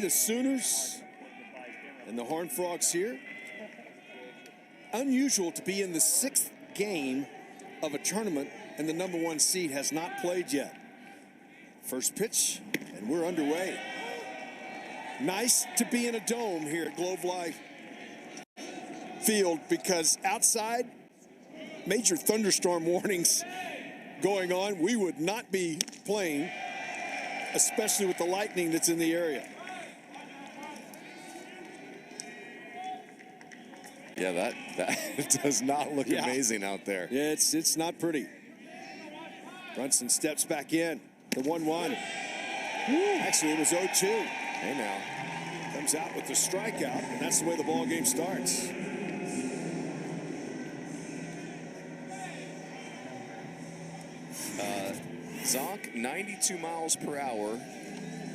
the Sooners and the Horned Frogs here. Unusual to be in the 6th game of a tournament and the #1 seed has not played yet. First pitch, and we're underway. Nice to be in a dome here at Globe Life Field because outside, major thunderstorm warnings going on. We would not be playing, especially with the lightning that's in the area. Yeah, that does not look amazing out there. Yeah, it's not pretty. Brunson steps back in. The 1-1. Actually, it was 0-2. Hey, now. Comes out with the strikeout, and that's the way the ball game starts. Zonk, 92 miles per hour,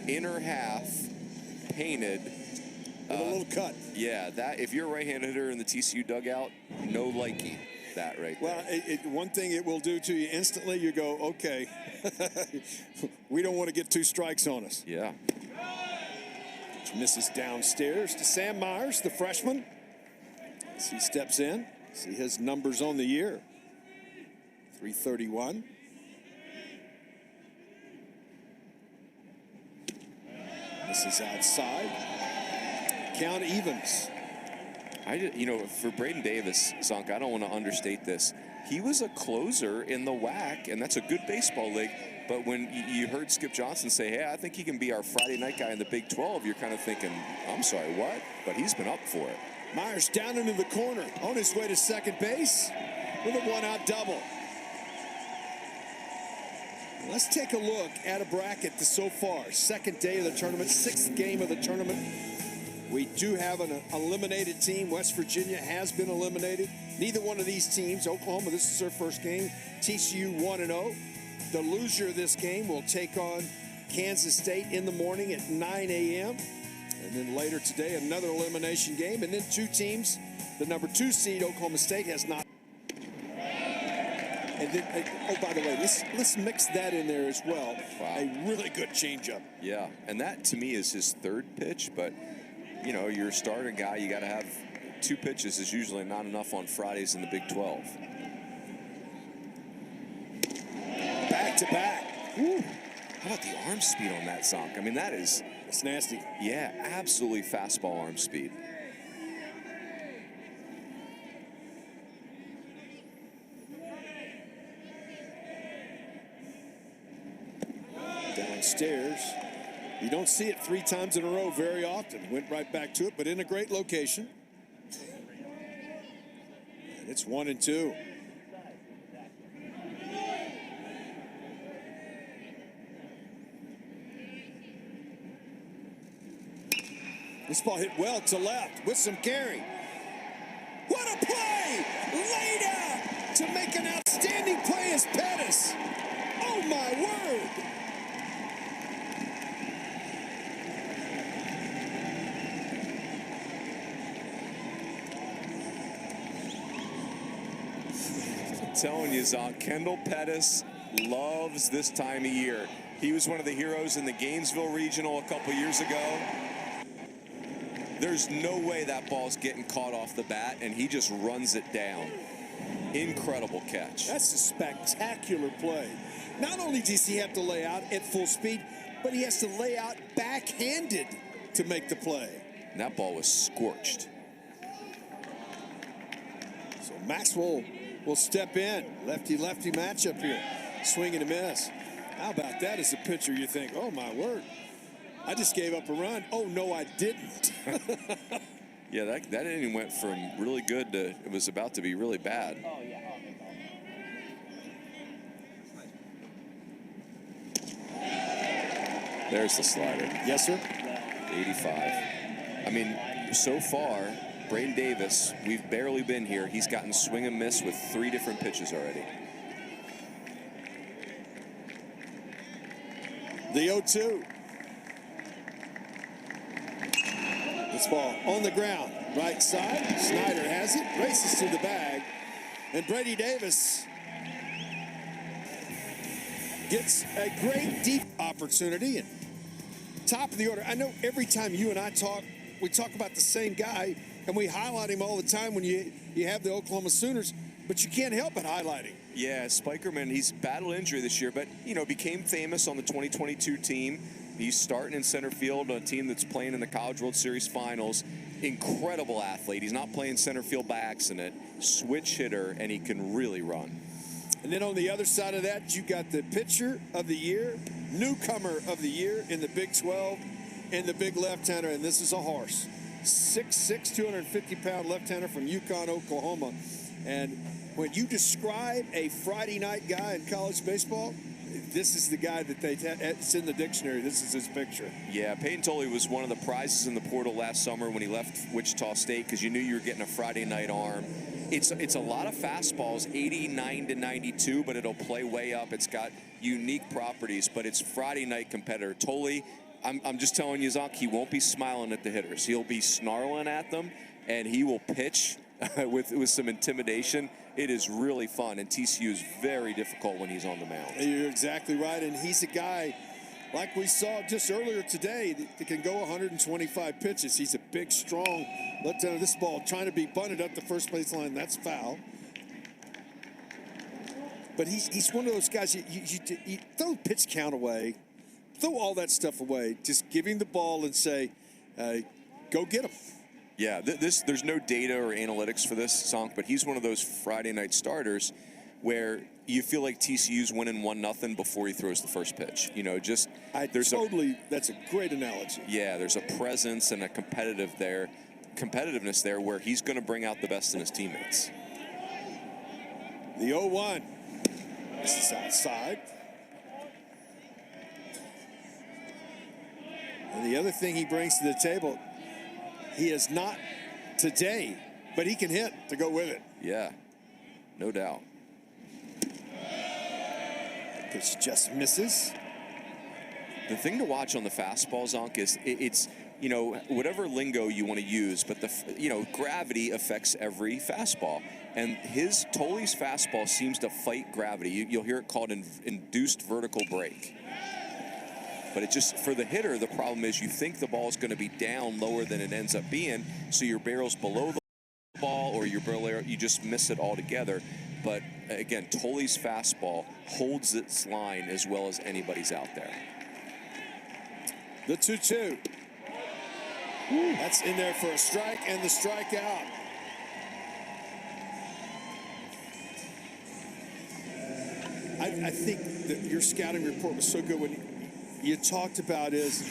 inner half, painted. With a little cut. Yeah, that if you're a right-handed hitter in the TCU dugout, no likey. That right well, there. One thing it will do to you instantly, you go, okay, we don't want to get 2 strikes on us. Yeah. Which misses downstairs to Sam Myers, the freshman. As he steps in, see his numbers on the year. 331. This is outside. Count evens. For Braden Davis, Zonk, I don't want to understate this. He was a closer in the WAC, and that's a good baseball league. But when you heard Skip Johnson say, hey, I think he can be our Friday night guy in the Big 12, you're kind of thinking, I'm sorry, what? But he's been up for it. Myers down into the corner, on his way to second base with a 1-out double. Let's take a look at a bracket so far. Second day of the tournament, 6th game of the tournament. We do have an eliminated team. West Virginia has been eliminated. Neither one of these teams, Oklahoma, this is their first game. TCU 1-0. The loser of this game will take on Kansas State in the morning at 9 a.m. And then later today, another elimination game. And then 2 teams. The #2 seed, Oklahoma State, has not. And then, by the way, let's mix that in there as well. Wow. A really good changeup. Yeah, and that to me is his 3rd pitch, but you're a starter guy, you got to have 2 pitches is usually not enough on Fridays in the Big 12. Back to back. Woo. How about the arm speed on that, Zonk? I mean, it's nasty. Yeah, absolutely fastball arm speed. Downstairs. You don't see it 3 times in a row very often. Went right back to it, but in a great location. And it's 1-2. This ball hit well to left with some carry. What a play! Laid out to make an outstanding play is Pettis. Oh my word! Telling you, Zonk, Kendall Pettis loves this time of year. He was one of the heroes in the Gainesville Regional a couple years ago. There's no way that ball's getting caught off the bat, and he just runs it down. Incredible catch. That's a spectacular play. Not only does he have to lay out at full speed, but he has to lay out backhanded to make the play. And that ball was scorched. So Maxwell will step in. Lefty-lefty matchup here. Swing and a miss. How about that as a pitcher? You think, oh my word, I just gave up a run. Oh no, I didn't. Yeah, that inning went from really good to it was about to be really bad. There's the slider. Yes, sir. 85. I mean, so far, Braden Davis, we've barely been here. He's gotten swing and miss with 3 different pitches already. The 0-2. This ball on the ground, right side. Snyder has it, races to the bag, and Brady Davis gets a great deep opportunity. And top of the order. I know every time you and I talk, we talk about the same guy, and we highlight him all the time when you have the Oklahoma Sooners, but you can't help but highlight him. Yeah, Spikerman, he's battled injury this year, but, you know, became famous on the 2022 team. He's starting in center field on a team that's playing in the College World Series Finals. Incredible athlete. He's not playing center field by accident. Switch hitter, and he can really run. And then on the other side of that, you got the pitcher of the year, newcomer of the year in the Big 12, and the big left-hander, and this is a horse. 6'6", 250-pound left-hander from Yukon, Oklahoma. And when you describe a Friday night guy in college baseball, this is the guy that it's in the dictionary. This is his picture. Yeah, Peyton Tolley was one of the prizes in the portal last summer when he left Wichita State because you knew you were getting a Friday night arm. It's a lot of fastballs, 89 to 92, but it'll play way up. It's got unique properties, but it's Friday night competitor. Tolley, I'm just telling you, Zonk, he won't be smiling at the hitters. He'll be snarling at them, and he will pitch with some intimidation. It is really fun, and TCU is very difficult when he's on the mound. You're exactly right, and he's a guy, like we saw just earlier today, that can go 125 pitches. He's a big, strong left-hander. This ball trying to be bunted up the first base line. That's foul. But he's one of those guys, you throw pitch count away, throw all that stuff away, just give him the ball and say, go get him. Yeah, there's no data or analytics for this, Zonk, but he's one of those Friday night starters where you feel like TCU's winning 1-0 before he throws the first pitch. You know, just that's a great analogy. Yeah, there's a presence and a competitiveness there where he's going to bring out the best in his teammates. The 0-1. This is outside. And the other thing he brings to the table, he is not today, but he can hit to go with it. Yeah, no doubt. Pitch just misses. The thing to watch on the fastball, Zonk, is it's, you know, whatever lingo you want to use, but gravity affects every fastball. And Tolley's fastball seems to fight gravity. You'll hear it called induced vertical break. But it just, for the hitter, the problem is you think the ball is going to be down lower than it ends up being, so your barrel's below the ball or your barrel, you just miss it altogether. But again, Tolley's fastball holds its line as well as anybody's out there. The 2-2. That's in there for a strike and the strikeout. I think that your scouting report was so good when you talked about is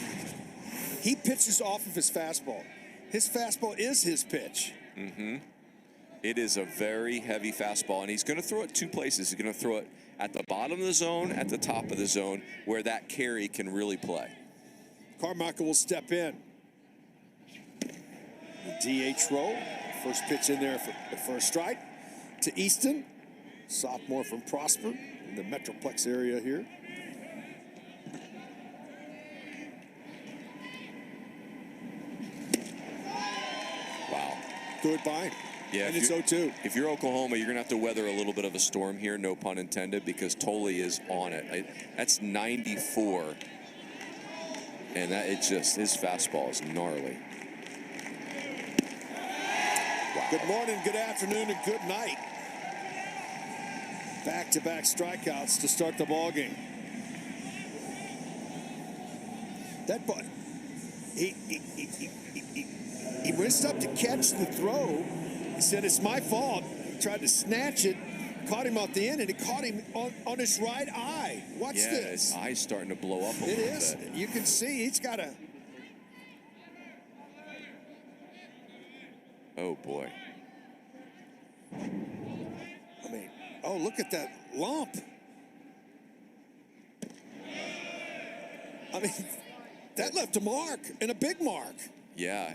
he pitches off of his fastball. His fastball is his pitch. Mm-hmm. It is a very heavy fastball, and he's going to throw it two places. He's going to throw it at the bottom of the zone, at the top of the zone, where that carry can really play. Carmichael will step in. The DH roll. First pitch in there for a strike to Easton. Sophomore from Prosper in the Metroplex area here. Wow. Threw it by him. Yeah, and it's 0-2. If you're Oklahoma, you're going to have to weather a little bit of a storm here, no pun intended, because Tolley is on it. That's 94. And his fastball is gnarly. Wow. Good morning, good afternoon, and good night. Back-to-back strikeouts to start the ball game. That ball, he risked up to catch the throw. He said, it's my fault. He tried to snatch it, caught him off the end, and it caught him on his right eye. Watch this. Yeah, his eye's starting to blow up a little bit. It is. You can see he's got a... Oh, boy. I mean, oh, look at that lump. I mean, that left a mark, and a big mark. Yeah.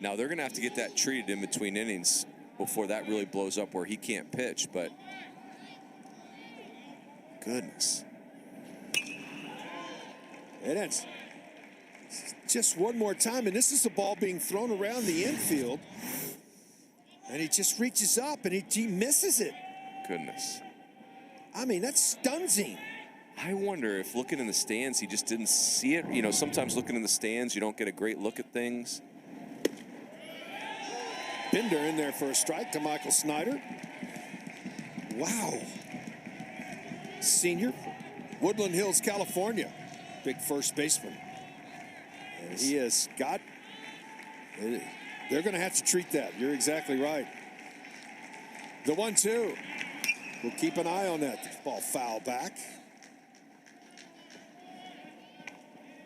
Now, they're going to have to get that treated in between innings before that really blows up where he can't pitch, but goodness. And it's just one more time, and this is the ball being thrown around the infield, and he just reaches up, and he misses it. Goodness. I mean, that stuns him. I wonder if looking in the stands, he just didn't see it. You know, sometimes looking in the stands, you don't get a great look at things. Bender in there for a strike to Michael Snyder. Wow. Senior, Woodland Hills, California. Big first baseman. And he has got, they're going to have to treat that. You're exactly right. The 1-2. We'll keep an eye on that. Ball foul back.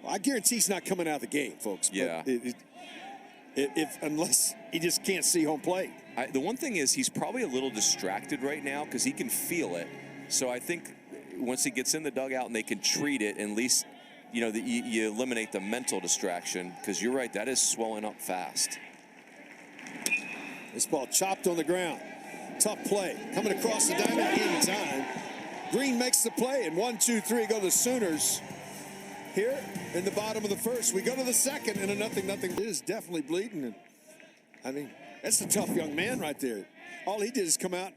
Well, I guarantee he's not coming out of the game, folks. Yeah. Unless he just can't see home plate. The one thing is he's probably a little distracted right now because he can feel it. So I think once he gets in the dugout and they can treat it, at least, you know, you eliminate the mental distraction, because you're right, that is swelling up fast. This ball chopped on the ground. Tough play. Coming across the diamond in time. Green makes the play, and 1-2-3 go the Sooners. Here in the bottom of the first, we go to the second, and a 0-0. It is definitely bleeding. And I mean, that's a tough young man right there. All he did is come out,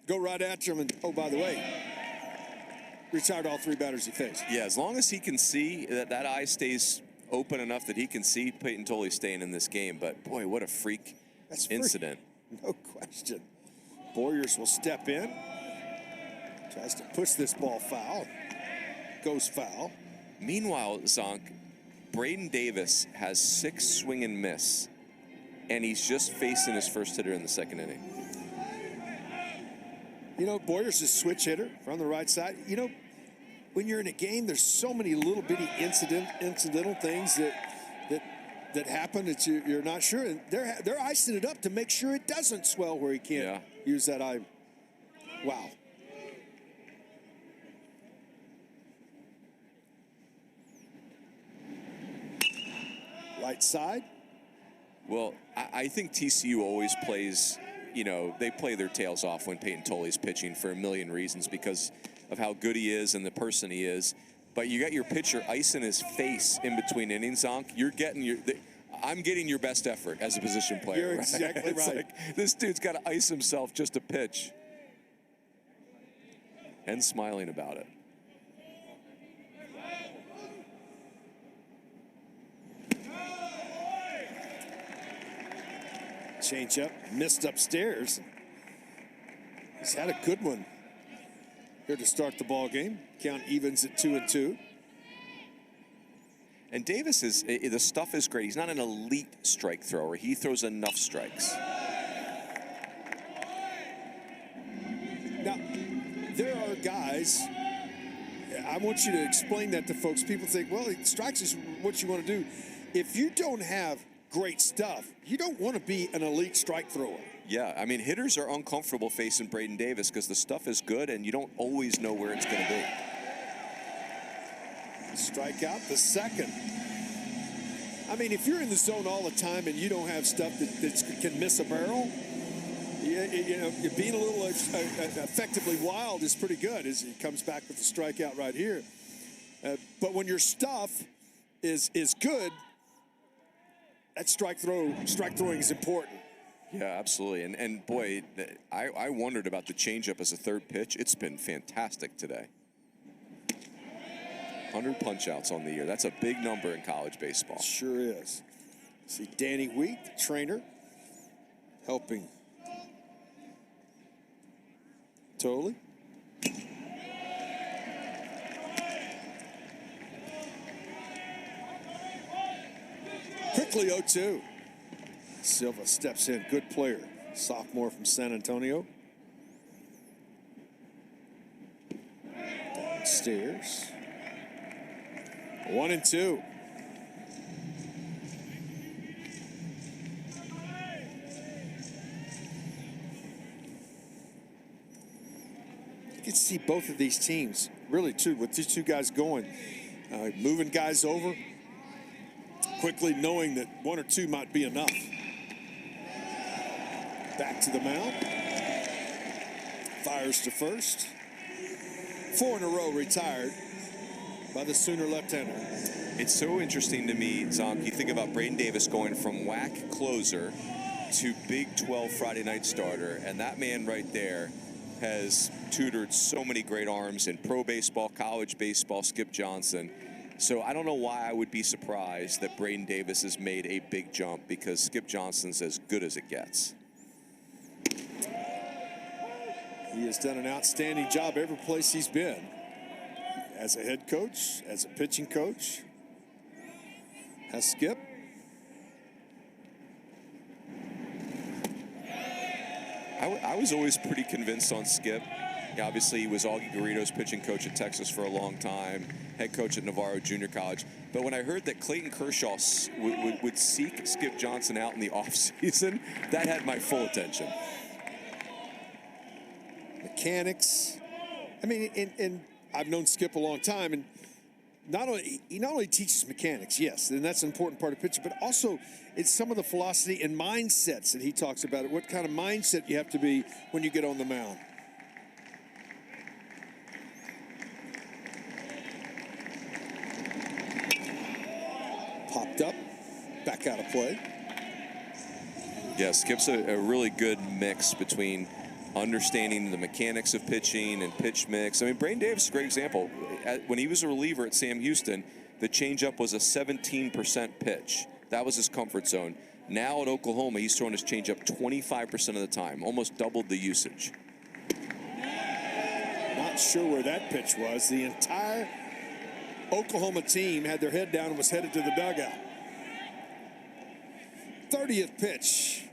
go right after him, and oh, by the way, retired all 3 batters he faced. Yeah, as long as he can see, that eye stays open enough that he can see Peyton Tolley staying in this game. But boy, what a freak incident. No question. Boyers will step in. Tries to push this ball foul. Goes foul. Meanwhile, Zonk, Braden Davis has 6 swing and miss, and he's just facing his first hitter in the second inning. You know, Boyers is switch hitter from the right side. You know, when you're in a game, there's so many little bitty incidental things that happen that you're not sure. And they're icing it up to make sure it doesn't swell where he can't use that eye. Wow. Right side. Well, I think TCU always plays, you know, they play their tails off when Peyton Tolley's pitching for a million reasons because of how good he is and the person he is. But you got your pitcher icing his face in between innings, Zonk. You're getting I'm getting your best effort as a position player. You're exactly right. Like, this dude's got to ice himself just to pitch. And smiling about it. Change up, missed upstairs. He's had a good one here to start the ball game. Count evens at 2-2. And Davis is, the stuff is great. He's not an elite strike thrower. He throws enough strikes. Now, there are guys, I want you to explain that to folks. People think, well, strikes is what you want to do. If you don't have great stuff, you don't want to be an elite strike thrower. Yeah, I mean, hitters are uncomfortable facing Braden Davis because the stuff is good and you don't always know where it's going to be. Strike out the second. I mean, if you're in the zone all the time and you don't have stuff that can miss a barrel, you know, being a little effectively wild is pretty good as he comes back with the strikeout right here. But when your stuff is good, that strike throwing is important. Yeah, absolutely. And boy, I wondered about the changeup as a third pitch. It's been fantastic today. 100 punch-outs on the year. That's a big number in college baseball. Sure is. See Danny Wheat, the trainer, helping Tolley. Quickly 0-2. Silva steps in, good player. Sophomore from San Antonio. Downstairs. 1-2. You can see both of these teams, really, too, with these two guys going, moving guys over, quickly knowing that 1 or 2 might be enough. Back to the mound. Fires to first. 4 in a row retired by the Sooner left-hander. It's so interesting to me, Zonk. You think about Braden Davis going from WAC closer to Big 12 Friday night starter, and that man right there has tutored so many great arms in pro baseball, college baseball, Skip Johnson. So I don't know why I would be surprised that Braden Davis has made a big jump, because Skip Johnson's as good as it gets. He has done an outstanding job every place he's been. As a head coach, as a pitching coach. Has Skip. I was always pretty convinced on Skip. Obviously, he was Augie Garrido's pitching coach at Texas for a long time, head coach at Navarro Junior College. But when I heard that Clayton Kershaw would seek Skip Johnson out in the offseason, that had my full attention. Mechanics. I mean, and I've known Skip a long time, and he not only teaches mechanics, yes, and that's an important part of pitching, but also it's some of the philosophy and mindsets that he talks about. What kind of mindset you have to be when you get on the mound. Popped up, back out of play. Yeah, Skip's a really good mix between understanding the mechanics of pitching and pitch mix. I mean, Braden Davis is a great example. When he was a reliever at Sam Houston, the changeup was a 17% pitch. That was his comfort zone. Now at Oklahoma, he's throwing his changeup 25% of the time, almost doubled the usage. Not sure where that pitch was. The entire Oklahoma team had their head down and was headed to the dugout. 30th pitch.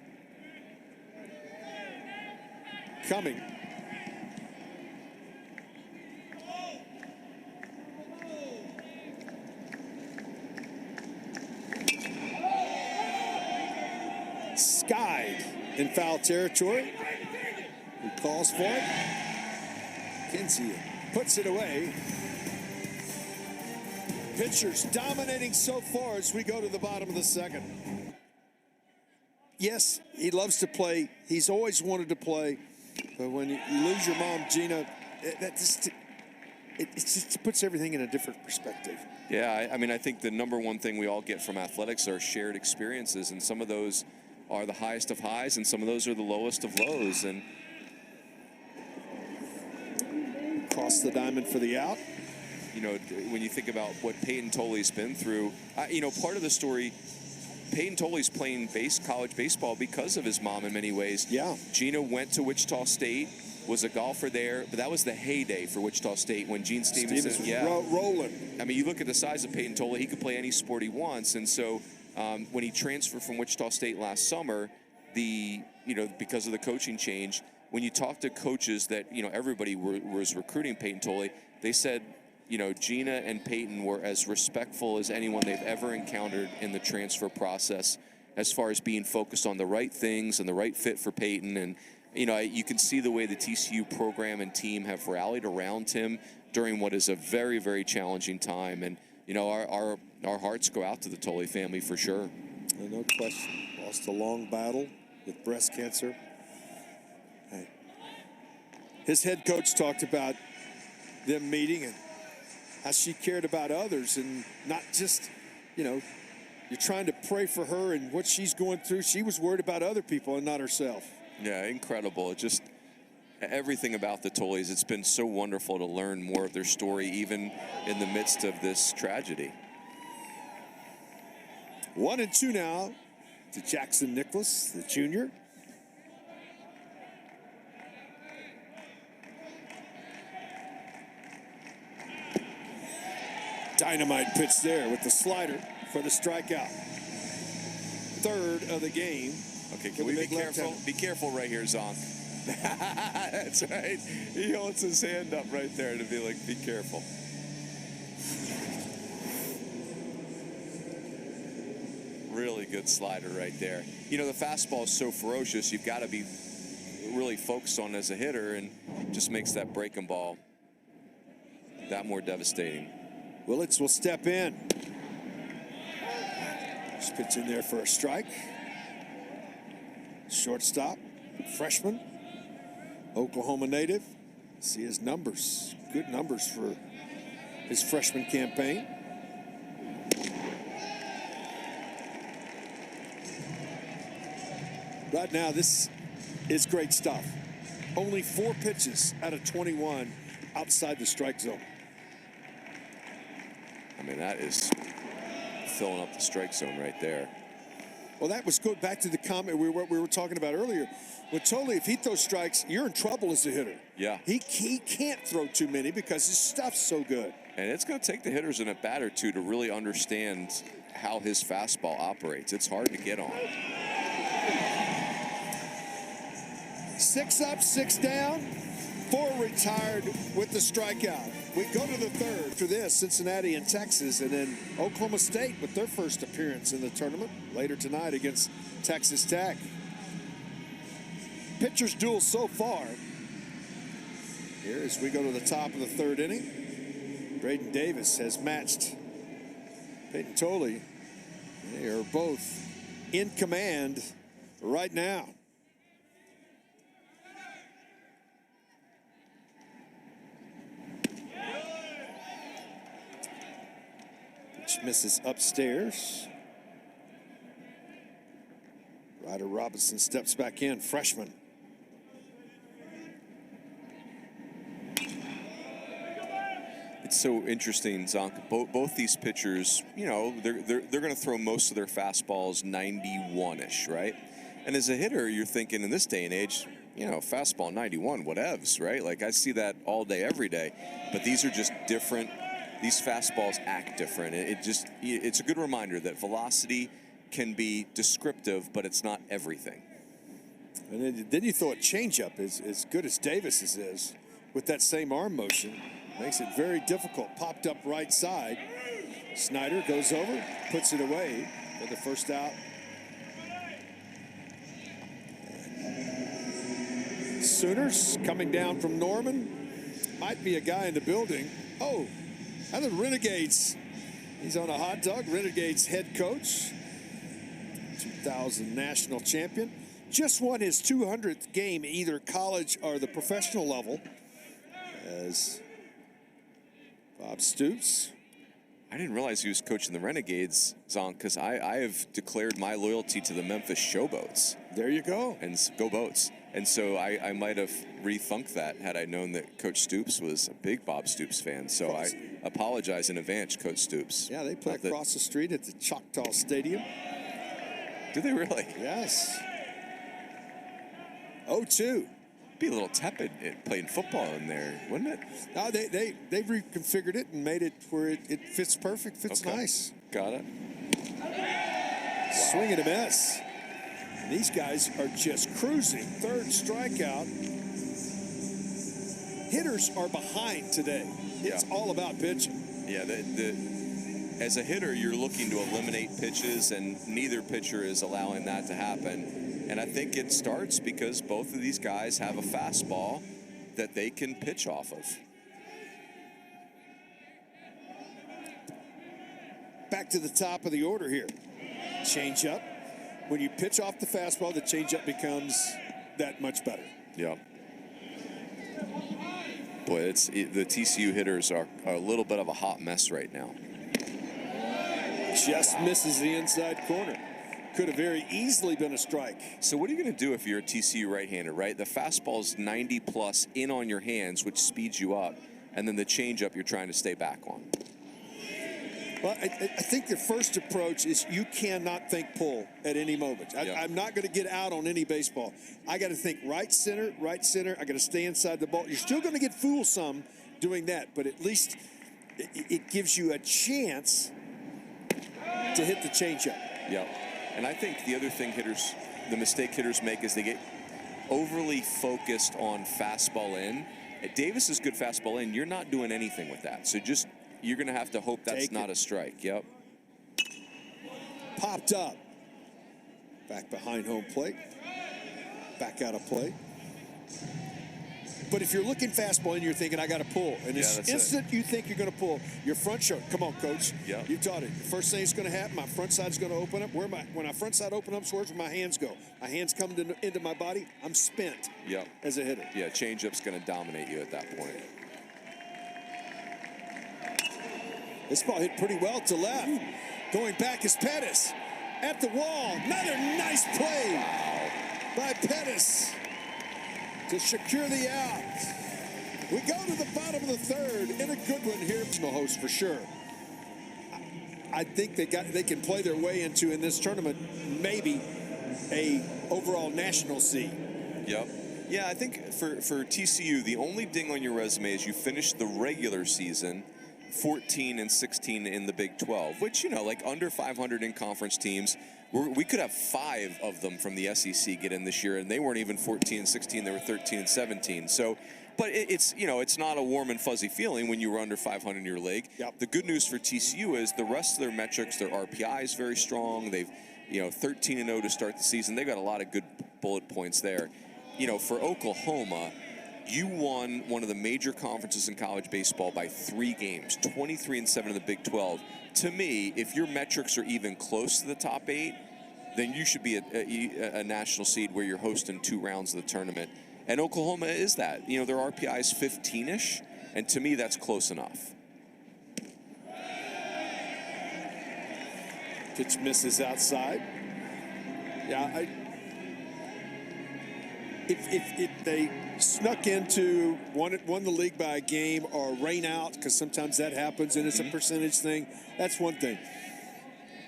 Coming. Skied in foul territory. He calls for it. Kinsey puts it away. Pitchers dominating so far as we go to the bottom of the second. Yes, he loves to play. He's always wanted to play. But when you lose your mom, Gina, it just puts everything in a different perspective. Yeah, I mean, I think the number one thing we all get from athletics are shared experiences, and some of those are the highest of highs, and some of those are the lowest of lows. And cross the diamond for the out. You know, when you think about what Peyton Tolley's been through, you know, part of the story, Peyton Tolley's playing college baseball because of his mom in many ways. Yeah. Gina went to Wichita State, was a golfer there, but that was the heyday for Wichita State when Gene Stevenson was rolling. I mean, you look at the size of Peyton Tolley, he could play any sport he wants. And so when he transferred from Wichita State last summer, because of the coaching change, when you talk to coaches that, you know, everybody was recruiting Peyton Tolley, they said, you know, Gina and Peyton were as respectful as anyone they've ever encountered in the transfer process, as far as being focused on the right things and the right fit for Peyton. And, you know, you can see the way the TCU program and team have rallied around him during what is a very, very challenging time. And, you know, our hearts go out to the Tolley family for sure. No question. Lost a long battle with breast cancer. Hey. His head coach talked about them meeting and how she cared about others, and not just, you know, you're trying to pray for her and what she's going through. She was worried about other people and not herself. Yeah, incredible. It just, everything about the Tolleys, it's been so wonderful to learn more of their story, even in the midst of this tragedy. 1-2 now to Jackson Nicholas, the junior. Dynamite pitch there with the slider for the strikeout. Third of the game. Okay, can we be careful? Be careful right here, Zonk. That's right. He holds his hand up right there to be like, be careful. Really good slider right there. You know, the fastball is so ferocious, you've got to be really focused on it as a hitter, and just makes that breaking ball that more devastating. Willits will step in. Just pitch in there for a strike. Shortstop, freshman, Oklahoma native. See his numbers. Good numbers for his freshman campaign. Right now, this is great stuff. Only 4 pitches out of 21 outside the strike zone. I mean, that is filling up the strike zone right there. Well, that was good. Back to the comment we were talking about earlier. With Toley, if he throws strikes, you're in trouble as a hitter. Yeah. He can't throw too many because his stuff's so good. And it's going to take the hitters in a bat or two to really understand how his fastball operates. It's hard to get on. 6 up, 6 down. 4 retired with the strikeout. We go to the third. After this, Cincinnati and Texas, and then Oklahoma State with their first appearance in the tournament later tonight against Texas Tech. Pitchers duel so far. Here as we go to the top of the third inning, Braden Davis has matched Peyton Toley. They are both in command right now. Pitch misses upstairs. Ryder Robinson steps back in, freshman. It's so interesting, Zonk. Both these pitchers, you know, they're going to throw most of their fastballs 91-ish, right? And as a hitter, you're thinking in this day and age, you know, fastball 91, whatevs, right? Like I see that all day, every day. But these are just different. These fastballs act different. It's a good reminder that velocity can be descriptive, but it's not everything. And then you throw a changeup as good as Davis's is with that same arm motion. Makes it very difficult. Popped up right side. Snyder goes over, puts it away for the first out. Sooners coming down from Norman. Might be a guy in the building. Oh, and the Renegades. He's on a hot dog. Renegades head coach. 2000 national champion. Just won his 200th game, either college or the professional level. As Bob Stoops. I didn't realize he was coaching the Renegades, Zonk, because I have declared my loyalty to the Memphis Showboats. There you go. And go Boats. And so I might have rethunked that had I known that Coach Stoops was a big Bob Stoops fan. So I apologize in advance, Coach Stoops. Yeah, they play across the street at the Choctaw Stadium. Do they really? Yes. 0-2. Be a little tepid at playing football in there, wouldn't it? No, they reconfigured it and made it where it fits perfect, fits nice. Got it. Swing and a miss. And these guys are just cruising. Third strikeout. Hitters are behind today. It's all about pitching. Yeah, as a hitter, you're looking to eliminate pitches, and neither pitcher is allowing that to happen. And I think it starts because both of these guys have a fastball that they can pitch off of. Back to the top of the order here. Change up. When you pitch off the fastball, the changeup becomes that much better. Yeah. Boy, the TCU hitters are a little bit of a hot mess right now. Just misses the inside corner. Could have very easily been a strike. So what are you going to do if you're a TCU right-hander, right? The fastball's 90 plus in on your hands, which speeds you up, and then the changeup you're trying to stay back on. Well, I think the first approach is you cannot think pull at any moment. I'm not going to get out on any baseball. I got to think right center. I got to stay inside the ball. You're still going to get fooled some doing that, but at least it gives you a chance to hit the changeup. Yeah. And I think the other thing the mistake hitters make is they get overly focused on fastball in. At Davis's good fastball in, you're not doing anything with that. So you're going to have to hope that's not a strike. Yep. Popped up. Back behind home plate. Back out of play. But if you're looking fastball and you're thinking, I got to pull. And the instant you think you're going to pull, your front shoulder. Come on, coach. Yeah. You taught it. The first thing that's going to happen, my front side is going to open up. When my front side open up, where's my hands go? My hands come into my body. I'm spent as a hitter. Yeah, changeup's going to dominate you at that point. This ball hit pretty well to left. Going back is Pettis. At the wall. Another nice play by Pettis. to secure the out. We go to the bottom of the third in a good one here. No host for sure. I think they can play their way into, in this tournament, maybe a overall national seed. Yep. Yeah, I think for TCU, the only ding on your resume is you finished the regular season 14 and 16 in the Big 12, which, you know, like under 500 in conference teams. We could have 5 of them from the SEC get in this year, and they weren't even 14 and 16. They were 13 and 17. So, but it's, you know, it's not a warm and fuzzy feeling when you were under 500 in your league. Yep. The good news for TCU is the rest of their metrics, their RPI is very strong. They've, you know, 13 and 0 to start the season. They've got a lot of good bullet points there. You know, for Oklahoma, you won one of the major conferences in college baseball by 3 games, 23 and 7 in the Big 12. To me, if your metrics are even close to the top 8, then you should be a national seed where you're hosting 2 rounds of the tournament. And Oklahoma is that. You know, their RPI is 15-ish, and to me, that's close enough. Pitch misses outside. Yeah, if they snuck into won the league by a game or rain out, because sometimes that happens and it's a percentage thing, that's one thing.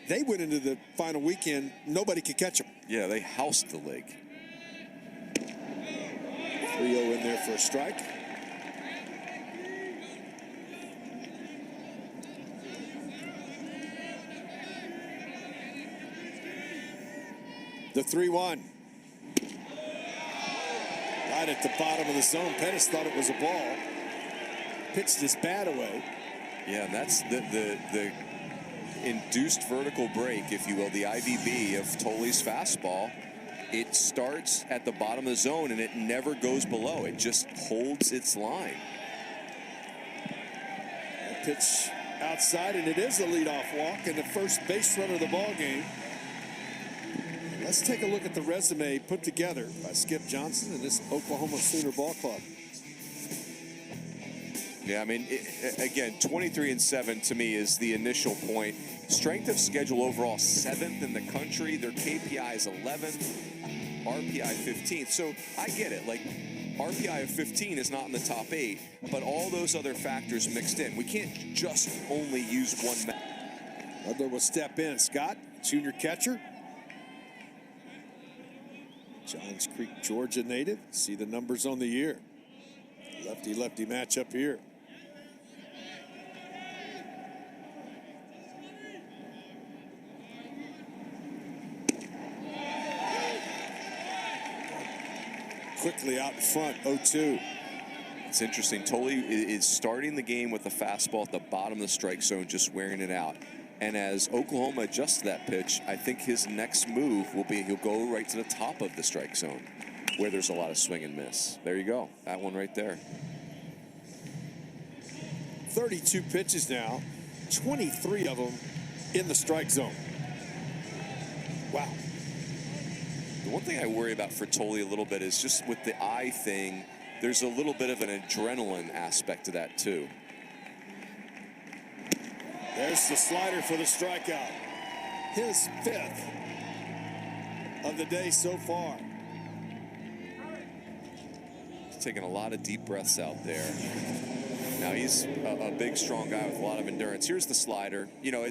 They went into the final weekend, nobody could catch them. Yeah, they housed the league. 3-0 in there for a strike. The 3-1. Right at the bottom of the zone. Pettis thought it was a ball. Pitched his bat away. Yeah, and that's the induced vertical break, if you will, the IVB of Toley's fastball. It starts at the bottom of the zone and it never goes below. It just holds its line. A pitch outside, and it is a leadoff walk and the first base runner of the ball game. Let's take a look at the resume put together by Skip Johnson and this Oklahoma Sooner Ball Club. Yeah, I mean, again, 23 and 7 to me is the initial point. Strength of schedule overall 7th in the country. Their KPI is 11th, RPI 15th. So I get it. Like, RPI of 15 is not in the top 8, but all those other factors mixed in. We can't just only use one. Butler will step in. Scott, junior catcher. Johns Creek, Georgia native. See the numbers on the year. Lefty-lefty matchup here. Quickly out in front, 0-2. It's interesting. Toley is starting the game with the fastball at the bottom of the strike zone, just wearing it out. And as Oklahoma adjusts that pitch, I think his next move will be he'll go right to the top of the strike zone where there's a lot of swing and miss. There you go. That one right there. 32 pitches now, 23 of them in the strike zone. Wow. The one thing I worry about for Toley a little bit is just with the eye thing, there's a little bit of an adrenaline aspect to that too. There's the slider for the strikeout. His 5th of the day so far. He's taking a lot of deep breaths out there. Now he's a big, strong guy with a lot of endurance. Here's the slider. You know,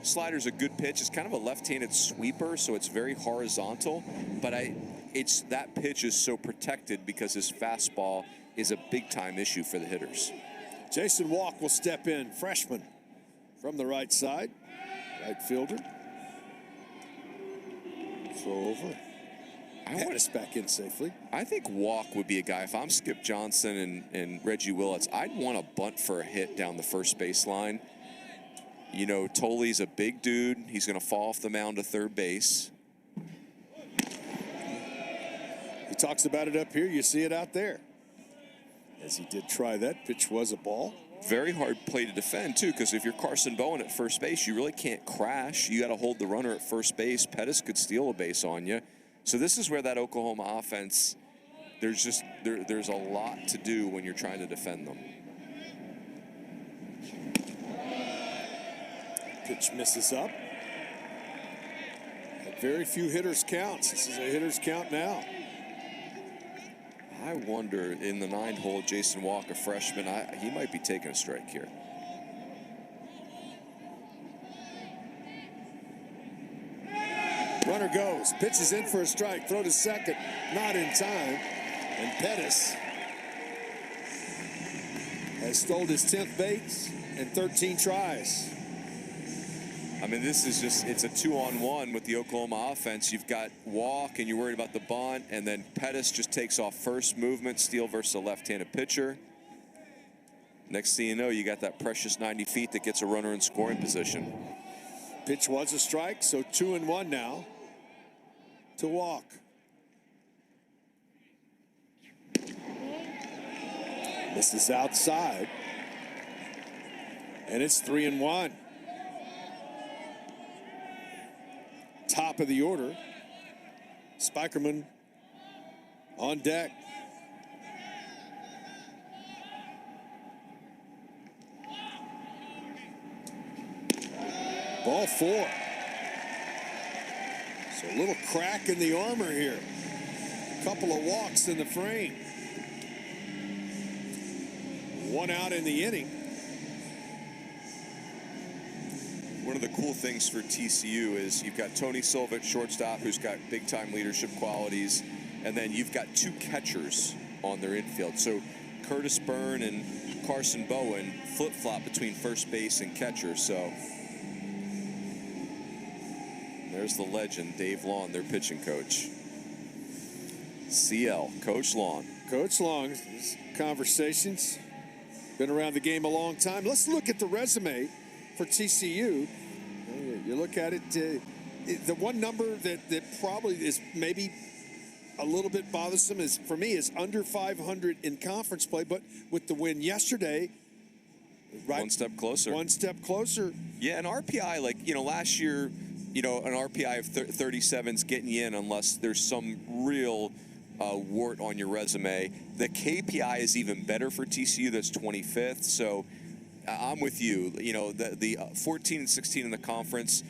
slider's a good pitch. It's kind of a left-handed sweeper, so it's very horizontal. But that pitch is so protected because his fastball is a big-time issue for the hitters. Jason Walk will step in, freshman. From the right side, right fielder. Throw over. Pettis back in safely. I think Walk would be a guy, if I'm Skip Johnson and Reggie Willits, I'd want to bunt for a hit down the first baseline. You know, Toley's a big dude. He's going to fall off the mound to third base. He talks about it up here. You see it out there. As he did try that. Pitch was a ball. Very hard play to defend, too, because if you're Carson Bowen at first base, you really can't crash. You got to hold the runner at first base. Pettis could steal a base on you. So this is where that Oklahoma offense, there's a lot to do when you're trying to defend them. Pitch misses up. Very few hitters counts. This is a hitter's count now. I wonder, in the 9-hole, Jason Walker, freshman, he might be taking a strike here. Runner goes, pitches in for a strike, throw to second, not in time, and Pettis has stole his 10th base and 13 tries. I mean, this is just, it's a 2-on-1 with the Oklahoma offense. You've got walk, and you're worried about the bunt, and then Pettis just takes off first movement, steal versus a left-handed pitcher. Next thing you know, you got that precious 90 feet that gets a runner in scoring position. Pitch was a strike, so 2-1 now to Walk. This is outside, and it's 3-1. Top of the order, Spikerman on deck. Ball 4. So a little crack in the armor here. A couple of walks in the frame. 1 out in the inning. One of the cool things for TCU is you've got Tony Silva at shortstop, who's got big-time leadership qualities, and then you've got 2 catchers on their infield. So Curtis Byrne and Carson Bowen flip-flop between first base and catcher. So there's the legend, Dave Long, their pitching coach. CL, Coach Long. Coach Long, conversations. Been around the game a long time. Let's look at the resume for TCU. You look at it, the one number that probably is maybe a little bit bothersome is, for me, is under 500 in conference play, but with the win yesterday, right, 1 step closer. 1 step closer. Yeah, an RPI, like, last year, an RPI of 37 is getting you in unless there's some real wart on your resume. The KPI is even better for TCU. That's 25th. So I'm with you. The 14 and 16 in the conference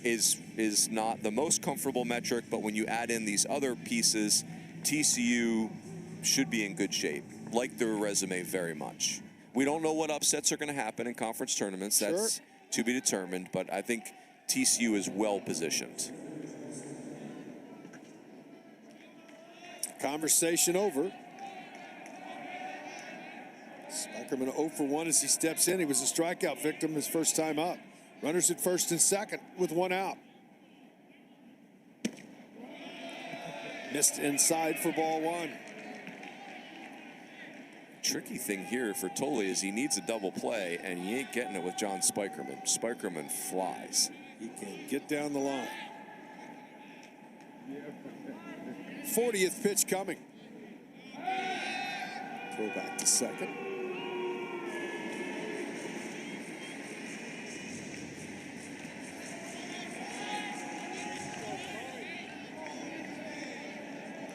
is not the most comfortable metric, but when you add in these other pieces, TCU should be in good shape. Like their resume very much. We don't know what upsets are going to happen in conference tournaments. That's to be determined, but I think TCU is well positioned. Conversation over. Spikerman 0 for 1 as he steps in. He was a strikeout victim his first time up. Runners at first and second with 1 out. Missed inside for ball 1. Tricky thing here for Tolley is he needs a double play, and he ain't getting it with John Spikerman. Spikerman flies. He can get down the line. 40th pitch coming. Throw back to second.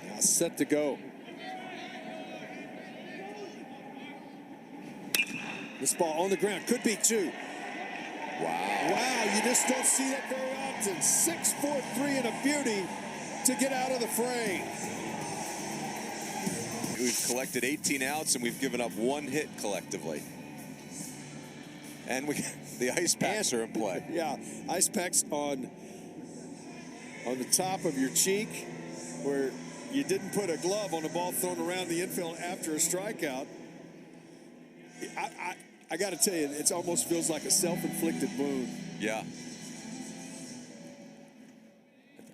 Now set to go. This ball on the ground, could be 2. Wow, you just don't see that very often. 6-4-3 and a beauty to get out of the frame. We've collected 18 outs and we've given up 1 hit collectively. And the ice packs are in play. Yeah, ice packs on the top of your cheek where you didn't put a glove on a ball thrown around the infield after a strikeout. I got to tell you, it almost feels like a self-inflicted wound. Yeah.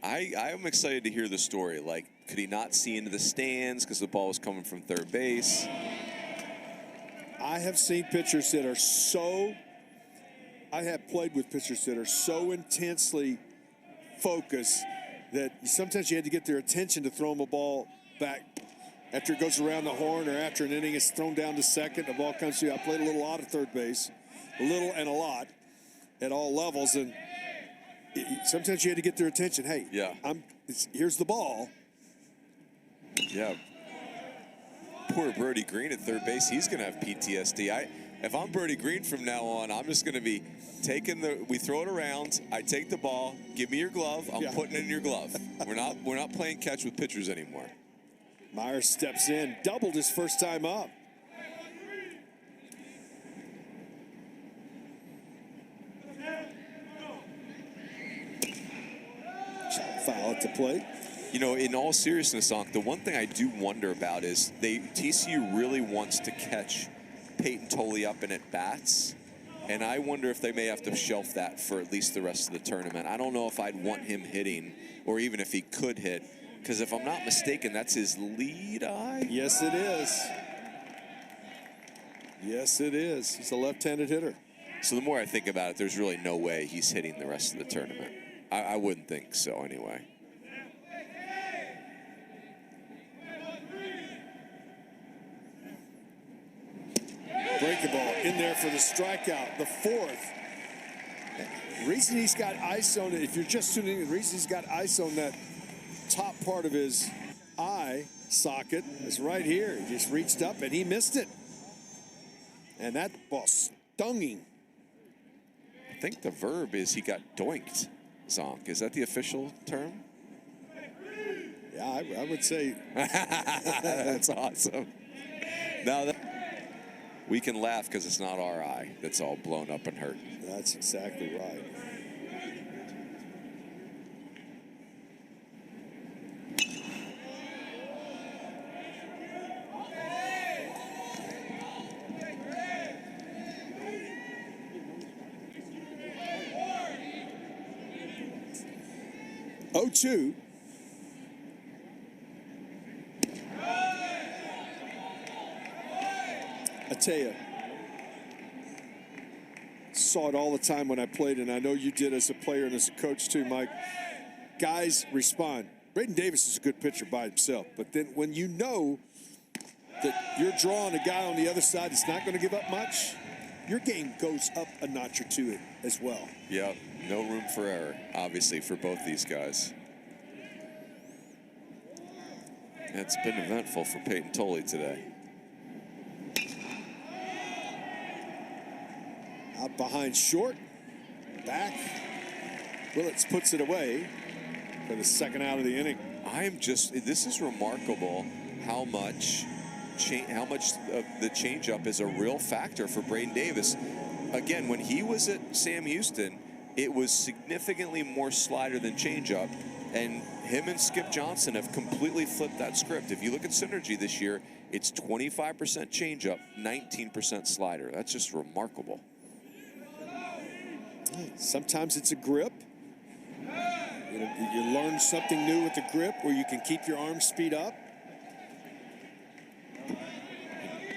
I am excited to hear the story. Like, could he not see into the stands because the ball was coming from third base? I have seen pitchers that are so, I have played with pitchers that are so intensely focused that sometimes you had to get their attention to throw them a ball back after it goes around the horn or after an inning is thrown down to second. The ball comes to you. I played a little lot at third base, a little and a lot at all levels, and sometimes you had to get their attention. Hey, yeah, here's the ball. Yeah. Poor Brody Green at third base. He's going to have PTSD. If I'm Brody Green from now on, I'm just going to be taking we throw it around. I take the ball. Give me your glove. I'm putting it in your glove. We're not playing catch with pitchers anymore. Myers steps in, doubled his first time up. Foul at the plate. You know, in all seriousness, Onk, the one thing I do wonder about is TCU really wants to catch Peyton Tolley up in at bats, and I wonder if they may have to shelf that for at least the rest of the tournament. I don't know if I'd want him hitting, or even if he could hit, because if I'm not mistaken, that's his lead eye. Yes, it is. Yes, it is. He's a left-handed hitter. So the more I think about it, there's really no way he's hitting the rest of the tournament. I wouldn't think so anyway. Breaking ball in there for the strikeout, the fourth. The reason he's got ice on it, if you're just tuning in, the reason he's got ice on that top part of his eye socket is right here. He just reached up and he missed it. And that ball stung him. I think the verb is he got doinked, Zonk. Is that the official term? Yeah, I would say. That's awesome. Now we can laugh because it's not our eye that's all blown up and hurt. That's exactly right. Oh, 2. I tell you, saw it all the time when I played, and I know you did as a player and as a coach too, Mike. Guys respond. Braden Davis is a good pitcher by himself, but then when you know that you're drawing a guy on the other side that's not going to give up much, your game goes up a notch or two as well. Yep, no room for error, obviously, for both these guys. It's been eventful for Peyton Tolley today. Out behind short, back. Willits puts it away for the second out of the inning. This is remarkable how much of the changeup is a real factor for Braden Davis. Again, when he was at Sam Houston, it was significantly more slider than changeup, and him and Skip Johnson have completely flipped that script. If you look at synergy this year, it's 25% changeup, 19% slider. That's just remarkable. Sometimes it's a grip. You learn something new with the grip where you can keep your arm speed up.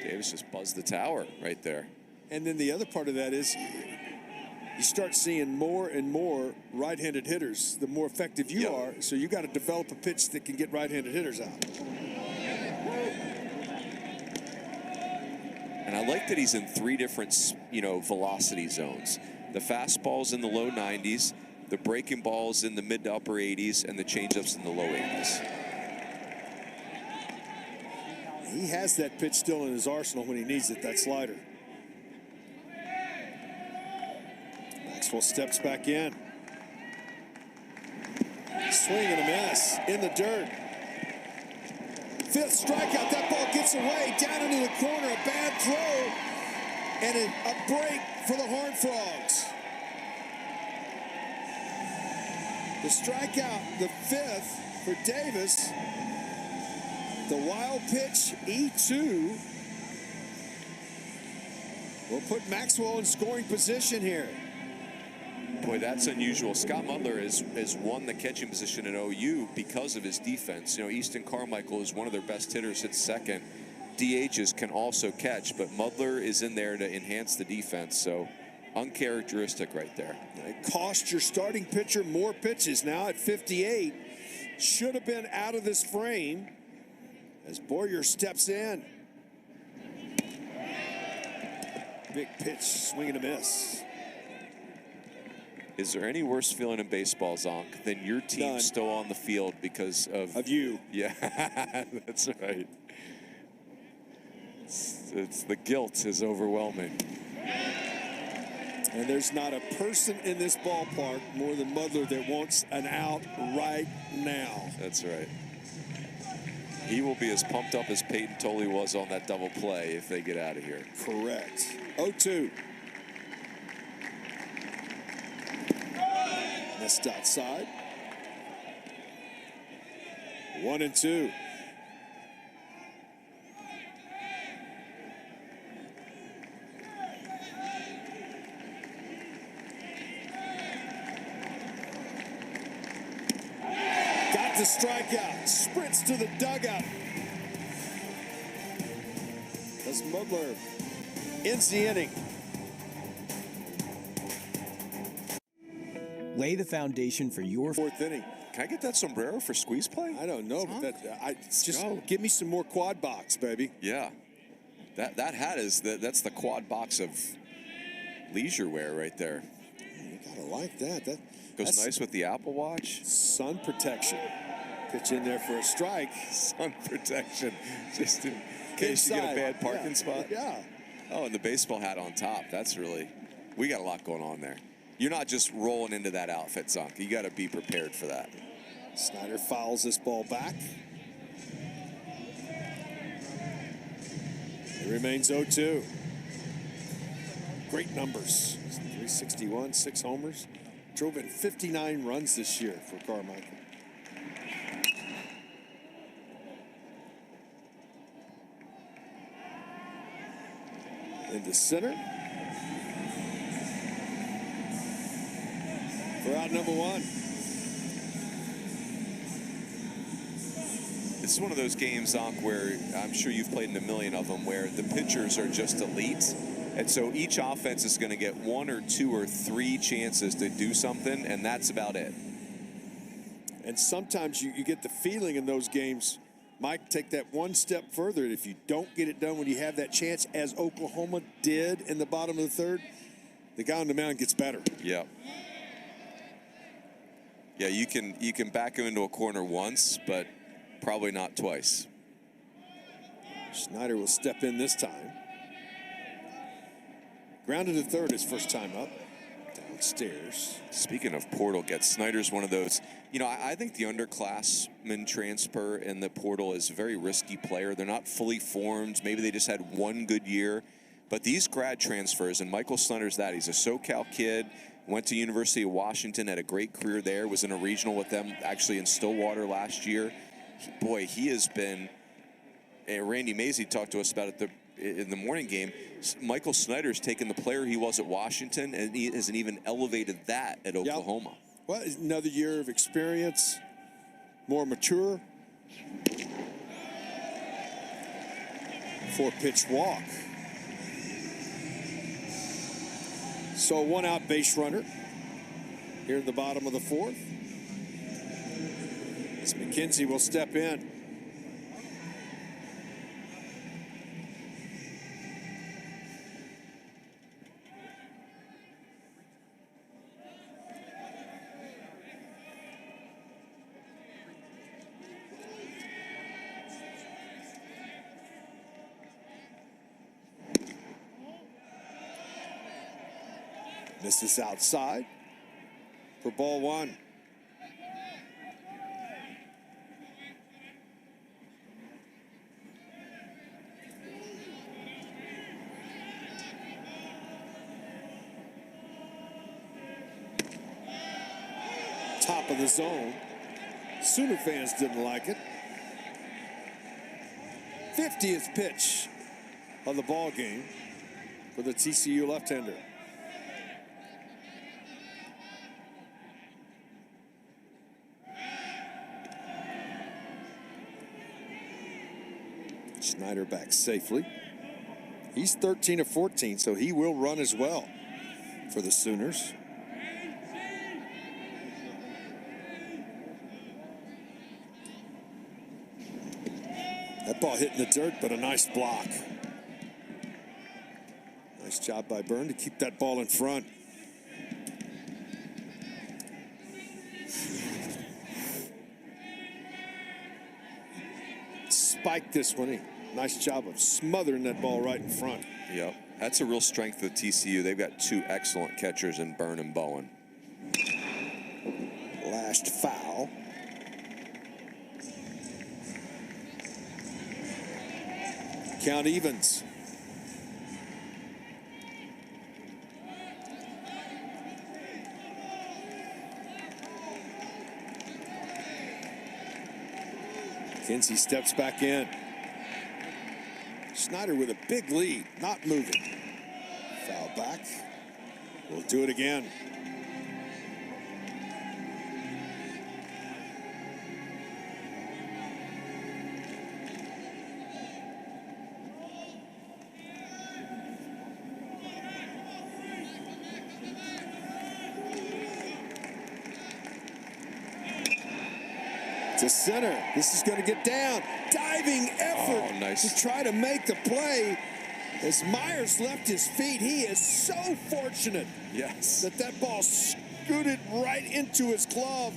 Davis just buzzed the tower right there. And then the other part of that is you start seeing more and more right-handed hitters the more effective you are. So you got to develop a pitch that can get right-handed hitters out. And I like that he's in 3 different, velocity zones. The fastball's in the low 90s, the breaking ball's in the mid to upper 80s, and the changeup's in the low 80s. He has that pitch still in his arsenal when he needs it, that slider. Maxwell steps back in. Swing and a miss in the dirt. 5th strikeout. That ball gets away down into the corner. A bad throw and a break for the Horned Frogs. The strikeout, the 5th for Davis. The wild pitch, E2. Will put Maxwell in scoring position here. Boy, that's unusual. Scott Mudler has won the catching position at OU because of his defense. Easton Carmichael is one of their best hitters at second. DHs can also catch, but Mudler is in there to enhance the defense. So uncharacteristic right there. It cost your starting pitcher more pitches now at 58. Should have been out of this frame as Boyer steps in. Big pitch, swing and a miss. Is there any worse feeling in baseball, Zonk, than your team still on the field because of you? Yeah, that's right. It's the guilt is overwhelming. And there's not a person in this ballpark more than Mudler that wants an out right now. That's right. He will be as pumped up as Peyton Tolley was on that double play if they get out of here. Correct. 0-2. Missed outside. 1-2. Got the strikeout. Sprints to the dugout. As Mugler ends the inning. Lay the foundation for your Fourth inning. Can I get that sombrero for squeeze play? I don't know, but just give me some more quad box, baby. Yeah. That hat that's the quad box of leisure wear right there. You gotta like that. Goes nice with the Apple Watch. Sun protection. Pitch in there for a strike. Sun protection. Just in case you get a bad parking spot. Yeah. Oh, and the baseball hat on top. That's really, we got a lot going on there. You're not just rolling into that outfit, Zonk. You got to be prepared for that. Snyder fouls this ball back. It remains 0-2. Great numbers. 361, 6 homers. Drove in 59 runs this year for Carmichael. Into center. For out number one. This is one of those games, Zonk, where I'm sure you've played in a million of them, where the pitchers are just elite. And so each offense is going to get 1 or 2 or 3 chances to do something, and that's about it. And sometimes you get the feeling in those games, Mike, take that one step further. If you don't get it done when you have that chance, as Oklahoma did in the bottom of the third, the guy on the mound gets better. Yeah. Yeah, you can back him into a corner once, but probably not twice. Snyder will step in this time. Grounded to third his first time up. Downstairs. Speaking of portal gets, Snyder's one of those. You know, I think the underclassmen transfer in the portal is a very risky player. They're not fully formed. Maybe they just had one good year. But these grad transfers, and Michael Snyder's that. He's a SoCal kid. Went to University of Washington, had a great career there, was in a regional with them actually in Stillwater last year. Boy, he has been, and Randy Mazey talked to us about it in the morning game. Michael Snyder's taken the player he was at Washington, and he hasn't even elevated that at Oklahoma. Yep. Well, another year of experience, more mature. 4-pitch walk. So 1 out base runner here in the bottom of the fourth. As McKenzie will step in. Misses outside for ball 1. Top of the zone. Sooner fans didn't like it. 50th pitch of the ball game for the TCU left-hander. Snyder back safely. He's 13 of 14, so he will run as well for the Sooners. That ball hit in the dirt, but a nice block. Nice job by Byrne to keep that ball in front. Spiked this one. Nice job of smothering that ball right in front. Yep. That's a real strength of TCU. They've got 2 excellent catchers in Byrne and Bowen. Last foul. Count evens. Kinsey steps back in. Snyder with a big lead, not moving. Foul back. We'll do it again. To center. This is going to get down. Diving effort to try to make the play. As Myers left his feet, he is so fortunate that ball scooted right into his glove.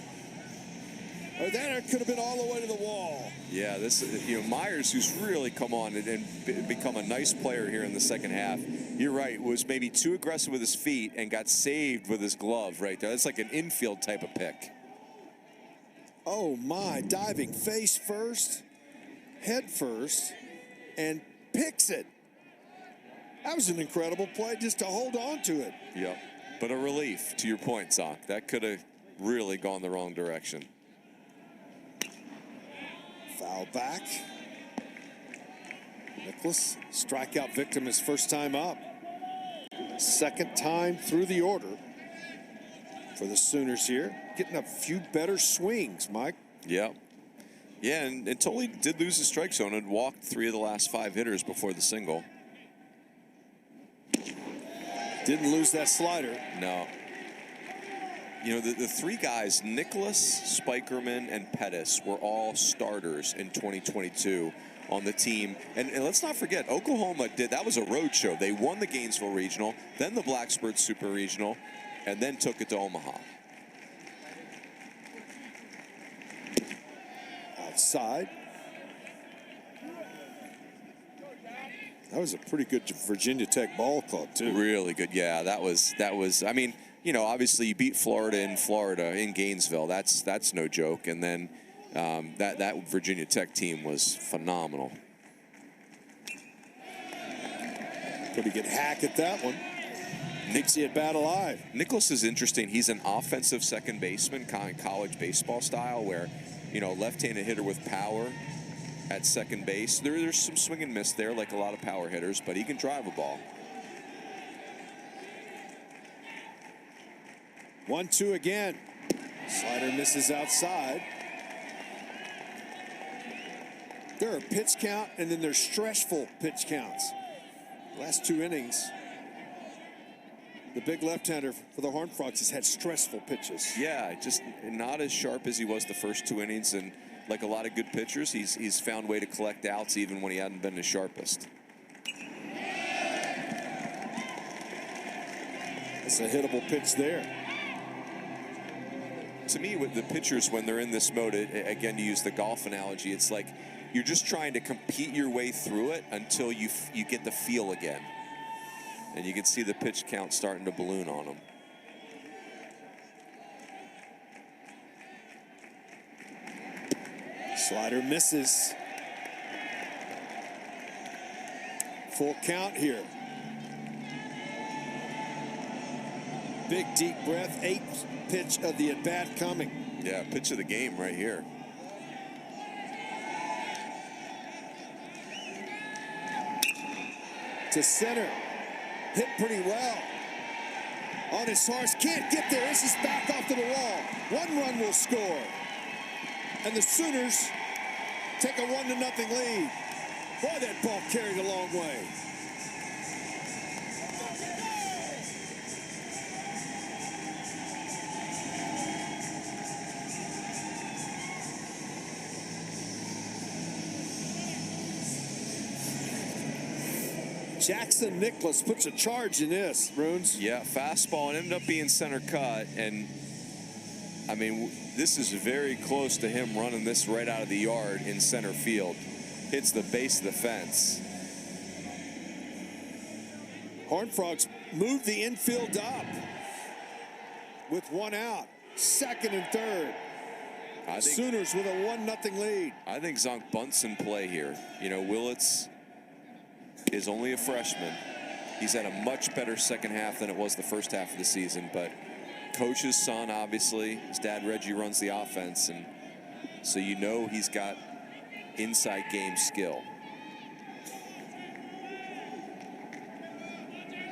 Or then it could have been all the way to the wall. Yeah, this, Myers, who's really come on and become a nice player here in the second half. You're right, was maybe too aggressive with his feet and got saved with his glove right there. That's like an infield type of pick. Oh my, diving face first, head first, and picks it. That was an incredible play just to hold on to it. Yep, but a relief, to your point, Zonk. That could have really gone the wrong direction. Foul back. Nicholas, strikeout victim his first time up. Second time through the order for the Sooners here. Getting a few better swings, Mike. Yeah. Yeah, and Tully did lose the strike zone and walked 3 of the last 5 hitters before the single. Didn't lose that slider. No. The 3 guys, Nicholas, Spikerman, and Pettis, were all starters in 2022 on the team. And let's not forget, Oklahoma that was a road show. They won the Gainesville Regional, then the Blacksburg Super Regional, and then took it to Omaha. Outside. That was a pretty good Virginia Tech ball club, too. Really good. Yeah, that was, I mean, obviously you beat Florida in Gainesville. That's no joke. And then that Virginia Tech team was phenomenal. Pretty good hack at that one. Nixie at bat alive. Nicholas is interesting. He's an offensive second baseman, kind of college baseball style, where, left-handed hitter with power at second base. There's some swing and miss there, like a lot of power hitters, but he can drive a ball. 1-2 again. Slider misses outside. There are pitch count, and then there's stressful pitch counts. Last 2 innings, the big left-hander for the Horned Frogs has had stressful pitches. Yeah, just not as sharp as he was the first 2 innings, and like a lot of good pitchers, he's found a way to collect outs even when he hadn't been his sharpest. It's a hittable pitch there. To me, with the pitchers, when they're in this mode, again, to use the golf analogy, it's like you're just trying to compete your way through it until you get the feel again. And you can see the pitch count starting to balloon on him. Slider misses. Full count here. Big deep breath, 8th pitch of the at-bat coming. Yeah, pitch of the game right here. To center. Hit pretty well. On his horse, can't get there. This is back off to the wall. 1 run will score. And the Sooners take a 1-0 lead. Boy, that ball carried a long way. Jackson Nicholas puts a charge in this, Runes. Yeah, fastball, and ended up being center cut. And, I mean, this is very close to him running this right out of the yard in center field. Hits the base of the fence. Horned Frogs move the infield up with 1 out. 2nd and 3rd. Sooners with a 1-0 lead. I think Zonk bunts in play here. Willits is only a freshman. He's had a much better second half than it was the first half of the season, but coach's son, obviously. His dad, Reggie, runs the offense, and so you know he's got inside game skill.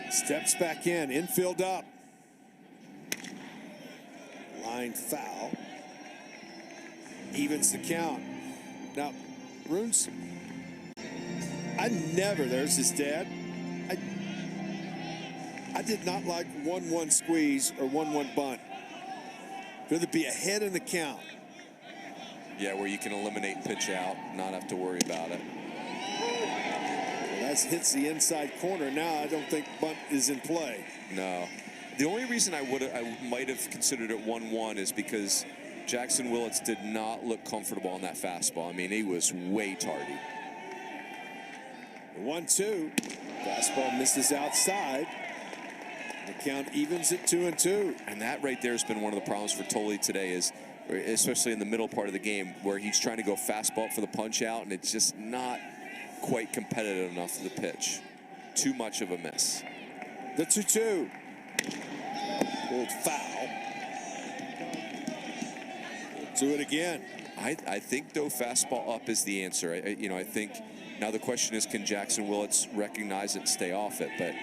Steps back in, infield up. Line foul. Evens the count. Now, Runes, there's his dad. I did not like 1-1 squeeze or 1-1 bunt. Rather be ahead in the count. Yeah, where you can eliminate pitch out, not have to worry about it. Well, that hits the inside corner. Now I don't think bunt is in play. No. The only reason I might have considered it 1-1 is because Jackson Willits did not look comfortable on that fastball. I mean, he was way tardy. 1-2. Fastball misses outside. The count evens at 2-2. And that right there has been one of the problems for Tolley today, is especially in the middle part of the game, where he's trying to go fastball for the punch out, and it's just not quite competitive enough for the pitch. Too much of a miss. The 2-2. Pulled foul. Do it again. I think, though, fastball up is the answer. I think now the question is, can Jackson Willits recognize it and stay off it? But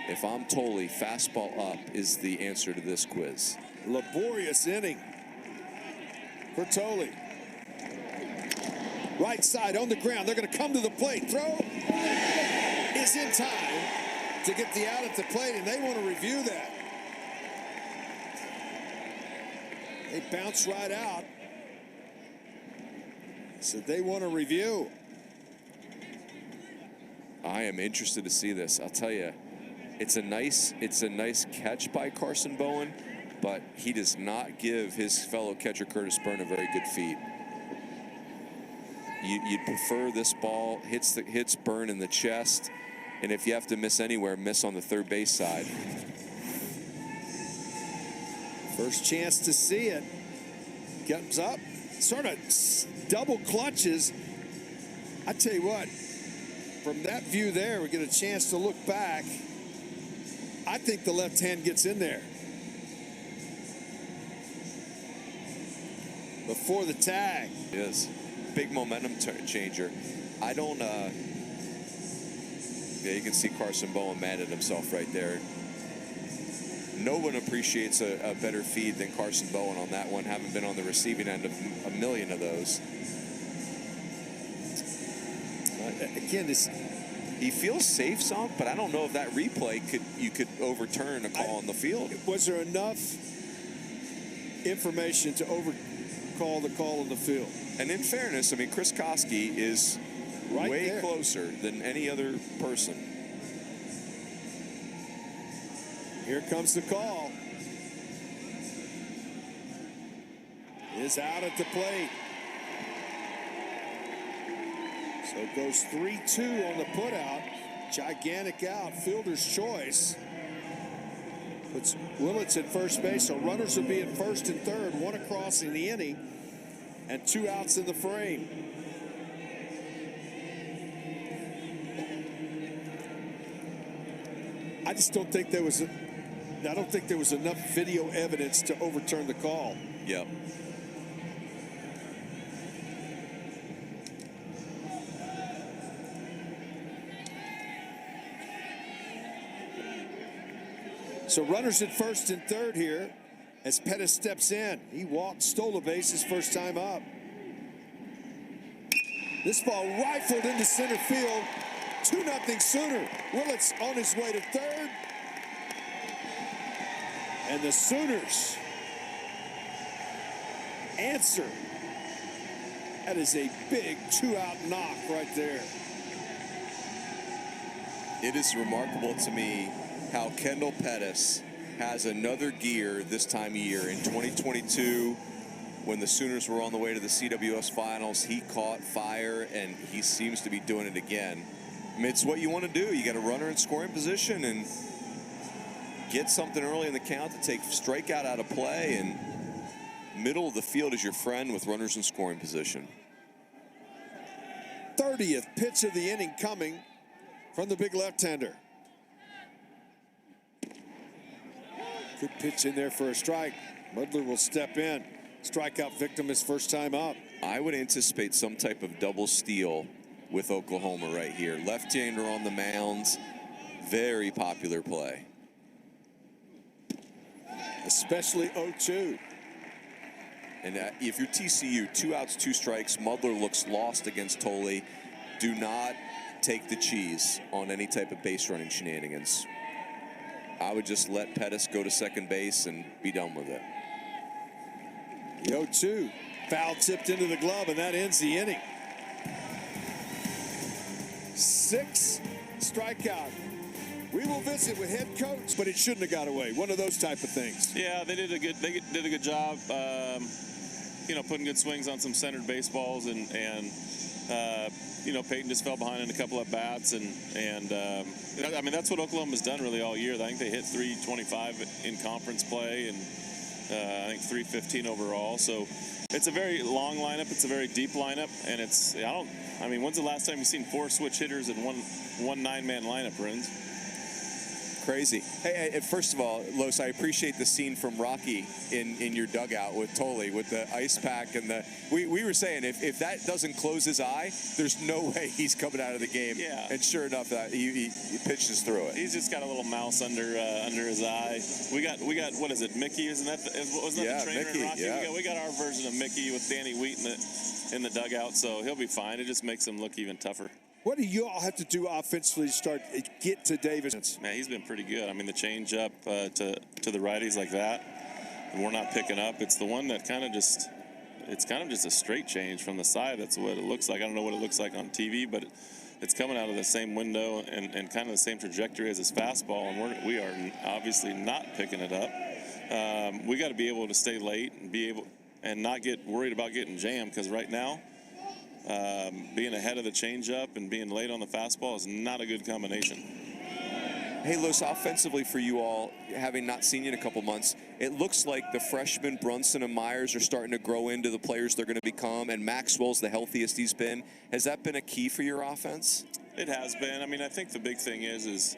if I'm Tolley, fastball up is the answer to this quiz. Laborious inning for Tolley. Right side on the ground. They're going to come to the plate. Throw is in time to get the out at the plate, and they want to review that. They bounce right out. So they want to review. I am interested to see this. I'll tell you, it's a nice catch by Carson Bowen, but he does not give his fellow catcher Curtis Byrne a very good feed. You'd prefer this ball hits Byrne in the chest, and if you have to miss anywhere, miss on the third base side. First chance to see it. Comes up, sort of double clutches. I tell you what, from that view there, we get a chance to look back. I think the left hand gets in there. Before the tag. It is. Big momentum changer. I don't, yeah, you can see Carson Bowen mad at himself right there. No one appreciates a better feed than Carson Bowen on that one, having been on the receiving end of a million of those. Again, he feels safe, Zonk, but I don't know if that replay you could overturn a call on the field. Was there enough information to overcall the call on the field? And in fairness, I mean, Chris Koski is right way there, closer than any other person. Here comes the call. Is out at the plate. So it goes 3-2 on the putout. Gigantic out, fielder's choice. Puts Willits at first base, so runners will be at first and third, one across in the inning, and 2 outs in the frame. I just don't think there was enough video evidence to overturn the call. Yep. So runners at first and third here as Pettis steps in. He stole a base his first time up. This ball rifled into center field. 2-0 Sooner. Willits on his way to third. And the Sooners answer. That is a big 2-out knock right there. It is remarkable to me how Kendall Pettis has another gear this time of year. In 2022, when the Sooners were on the way to the CWS Finals, he caught fire, and he seems to be doing it again. I mean, it's what you want to do. You got a runner in scoring position and get something early in the count to take strikeout out of play, and middle of the field is your friend with runners in scoring position. 30th pitch of the inning coming from the big left-hander. Good pitch in there for a strike. Mudler will step in. Strikeout victim his first time up. I would anticipate some type of double steal with Oklahoma right here. Left-hander on the mound. Very popular play. Especially 0-2. And if you're TCU, 2 outs, 2 strikes, Mudler looks lost against Tolley. Do not take the cheese on any type of base running shenanigans. I would just let Pettis go to second base and be done with it. The 0-2. Foul tipped into the glove, and that ends the inning. 6 strikeout. We will visit with head coach, but it shouldn't have got away. One of those type of things. Yeah, they did a good job. Putting good swings on some centered baseballs, and Peyton just fell behind in a couple of bats, and I mean that's what Oklahoma's done really all year. I think they hit 325 in conference play, and I think 315 overall. So it's a very long lineup. It's a very deep lineup, and when's the last time you've seen 4 switch hitters in one 9-man lineup, Runes? Crazy. Hey, first of all, Los, I appreciate the scene from Rocky in your dugout with Tolley, with the ice pack and the. We were saying if that doesn't close his eye, there's no way he's coming out of the game. Yeah. And sure enough, he pitches through it. He's just got a little mouse under his eye. We got what is it? Mickey? Wasn't that the trainer Mickey, in Rocky? yeah. We got our version of Mickey with Danny Wheat in the dugout, so he'll be fine. It just makes him look even tougher. What do you all have to do offensively to get to Davis? Man, he's been pretty good. I mean, the change up to the righties like that, and we're not picking up. It's the one that it's kind of just a straight change from the side. That's what it looks like. I don't know what it looks like on TV, but it's coming out of the same window and kind of the same trajectory as his fastball, and we are obviously not picking it up. We got to be able to stay late and not get worried about getting jammed, because right now, being ahead of the changeup and being late on the fastball is not a good combination. Hey, Los, offensively for you all, having not seen you in a couple months, it looks like the freshmen Brunson and Myers are starting to grow into the players they're going to become, and Maxwell's the healthiest he's been. Has that been a key for your offense? It has been. I mean, I think the big thing is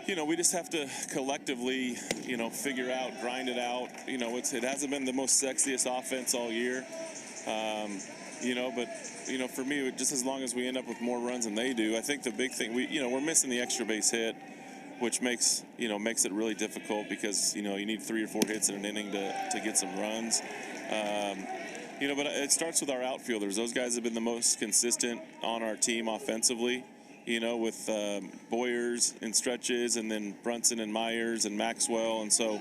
we just have to collectively, figure out, grind it out. It hasn't been the most sexiest offense all year. But for me, just as long as we end up with more runs than they do, I think the big thing we're missing the extra base hit, which makes it really difficult, because you need 3 or 4 hits in an inning to get some runs. But it starts with our outfielders. Those guys have been the most consistent on our team offensively. With Boyers in stretches, and then Brunson and Myers and Maxwell, and so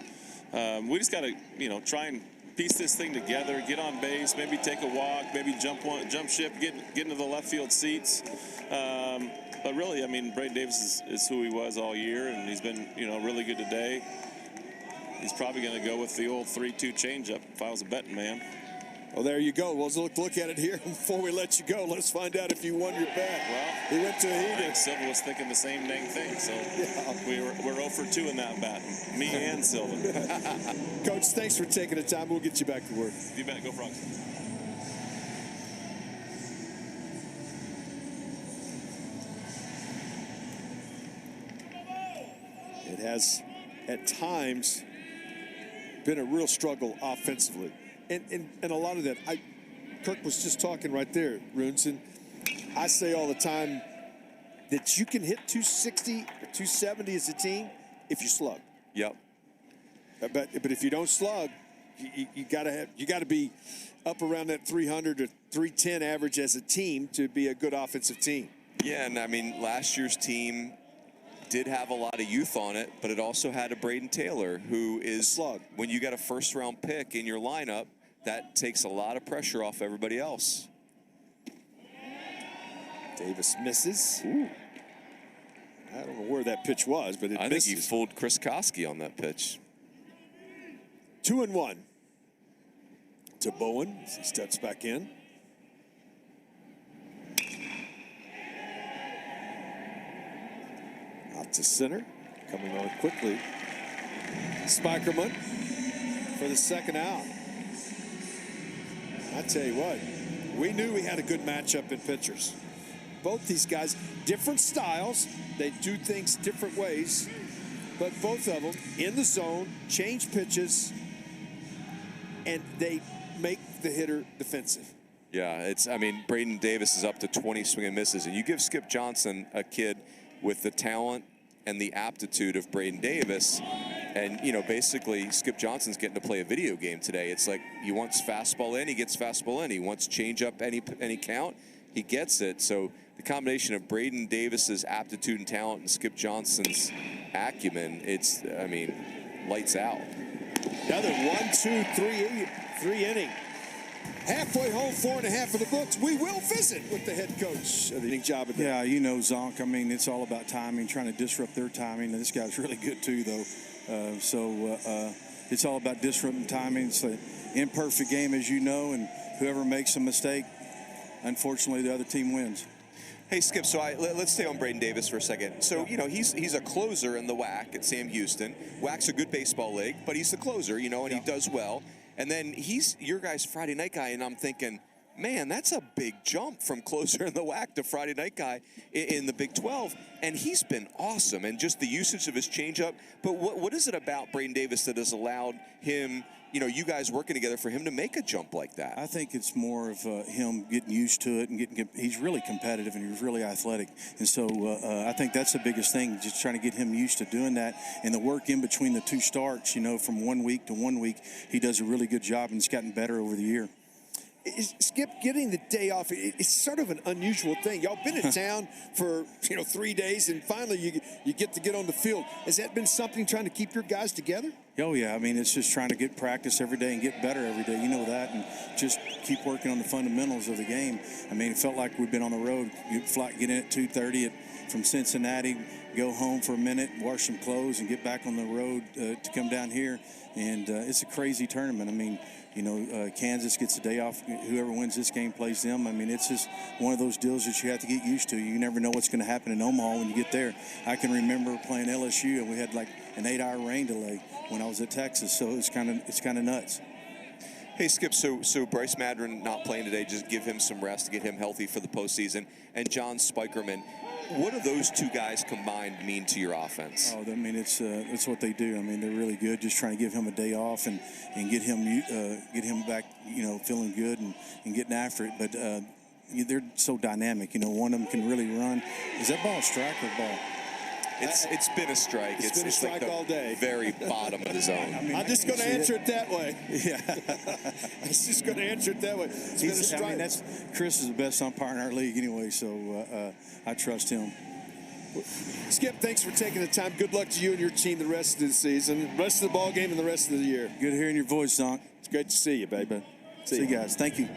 we just got to try and piece this thing together, get on base, maybe take a walk, maybe jump ship, get into the left field seats. But really, I mean, Braden Davis is who he was all year, and he's been, really good today. He's probably going to go with the old 3-2 changeup if I was a betting man. Well, there you go. Well, let's look at it here before we let you go. Let's find out if you won your bet. Well, he went to a heater. I think Silva was thinking the same dang thing, so yeah. we're 0 for 2 in that bet. Me and Silva. Coach, thanks for taking the time. We'll get you back to work. You bet. Go Frogs. It has, at times, been a real struggle offensively. And a lot of that, Kirk was just talking right there, Runson. I say all the time that you can hit 260 or 270 as a team if you slug. Yep. But if you don't slug, you got to be up around that 300 to 310 average as a team to be a good offensive team. Yeah, and I mean, last year's team did have a lot of youth on it, but it also had a Braden Taylor who is slug. When you got a first-round pick in your lineup, that takes a lot of pressure off everybody else. Davis misses. Ooh. I don't know where that pitch was, but I think he fooled Chris Koski on that pitch. 2-1 to Bowen as he steps back in. Out to center, coming on quickly. Spikerman for the second out. I tell you what, we knew we had a good matchup in pitchers. both these guys, different styles. They do things different ways, but both of them in the zone, change pitches, and they make the hitter defensive. Yeah, I mean, Braden Davis is up to 20 swing and misses, and you give Skip Johnson, a kid with the talent and the aptitude of Braden Davis, and, you know, basically Skip Johnson's getting to play a video game today. It's like he wants fastball in, he gets fastball in. He wants change up any count, he gets it. So the combination of Braden Davis's aptitude and talent and Skip Johnson's acumen, it's, I mean, lights out. Another 1, 2, 3 inning. Halfway home, 4.5 of the books. We will visit with the head coach of the job. Yeah, you know, Zonk, I mean, it's all about timing, trying to disrupt their timing. This guy's really good, too, though. It's all about disrupting timing. It's an imperfect game, as you know, and whoever makes a mistake, unfortunately, the other team wins. Hey, Skip, so let's stay on Braden Davis for a second. So, you know, he's a closer in the WAC at Sam Houston. WAC's a good baseball league, but he's the closer, you know, and he does well. And then he's your guy's Friday night guy, and I'm thinking, man, that's a big jump from closer in the WAC to Friday night guy in the Big 12. And he's been awesome, and just the usage of his changeup. But what is it about Braden Davis that has allowed him, you know, you guys working together for him to make a jump like that? I think it's more of him getting used to it and he's really competitive and he's really athletic. And so I think that's the biggest thing, just trying to get him used to doing that. And the work in between the two starts, you know, from 1 week to 1 week, he does a really good job and it's gotten better over the year. Skip, getting the day off, it's sort of an unusual thing. Y'all been in town for, 3 days, and finally you get to get on the field. Has that been something trying to keep your guys together? Oh, yeah. I mean, it's just trying to get practice every day and get better every day. You know that, and just keep working on the fundamentals of the game. I mean, it felt like we've been on the road. You get in at 2:30 from Cincinnati, go home for a minute, wash some clothes, and get back on the road to come down here. And it's a crazy tournament. I mean, Kansas gets a day off. Whoever wins this game plays them. I mean, it's just one of those deals that you have to get used to. You never know what's going to happen in Omaha when you get there. I can remember playing LSU, and we had like an 8-hour rain delay when I was at Texas, so it's kind of nuts. Hey, Skip, so Bryce Madron not playing today, just give him some rest to get him healthy for the postseason. And John Spikerman, what do those two guys combined mean to your offense? Oh, I mean, it's what they do. I mean, they're really good. Just trying to give him a day off and get him back, feeling good and getting after it. But they're so dynamic. One of them can really run. Is that ball a strike or ball? It's been a strike. It's been a strike like all day. Very bottom of the zone. I mean, I'm just going to answer it that way. Yeah. I'm just going to answer it that way. It's been a strike. I mean, Chris is the best umpire in our league anyway, so I trust him. Skip, thanks for taking the time. Good luck to you and your team the rest of the season, rest of the ball game, and the rest of the year. Good hearing your voice, Zonk. It's great to see you, baby. See you guys. Thank you.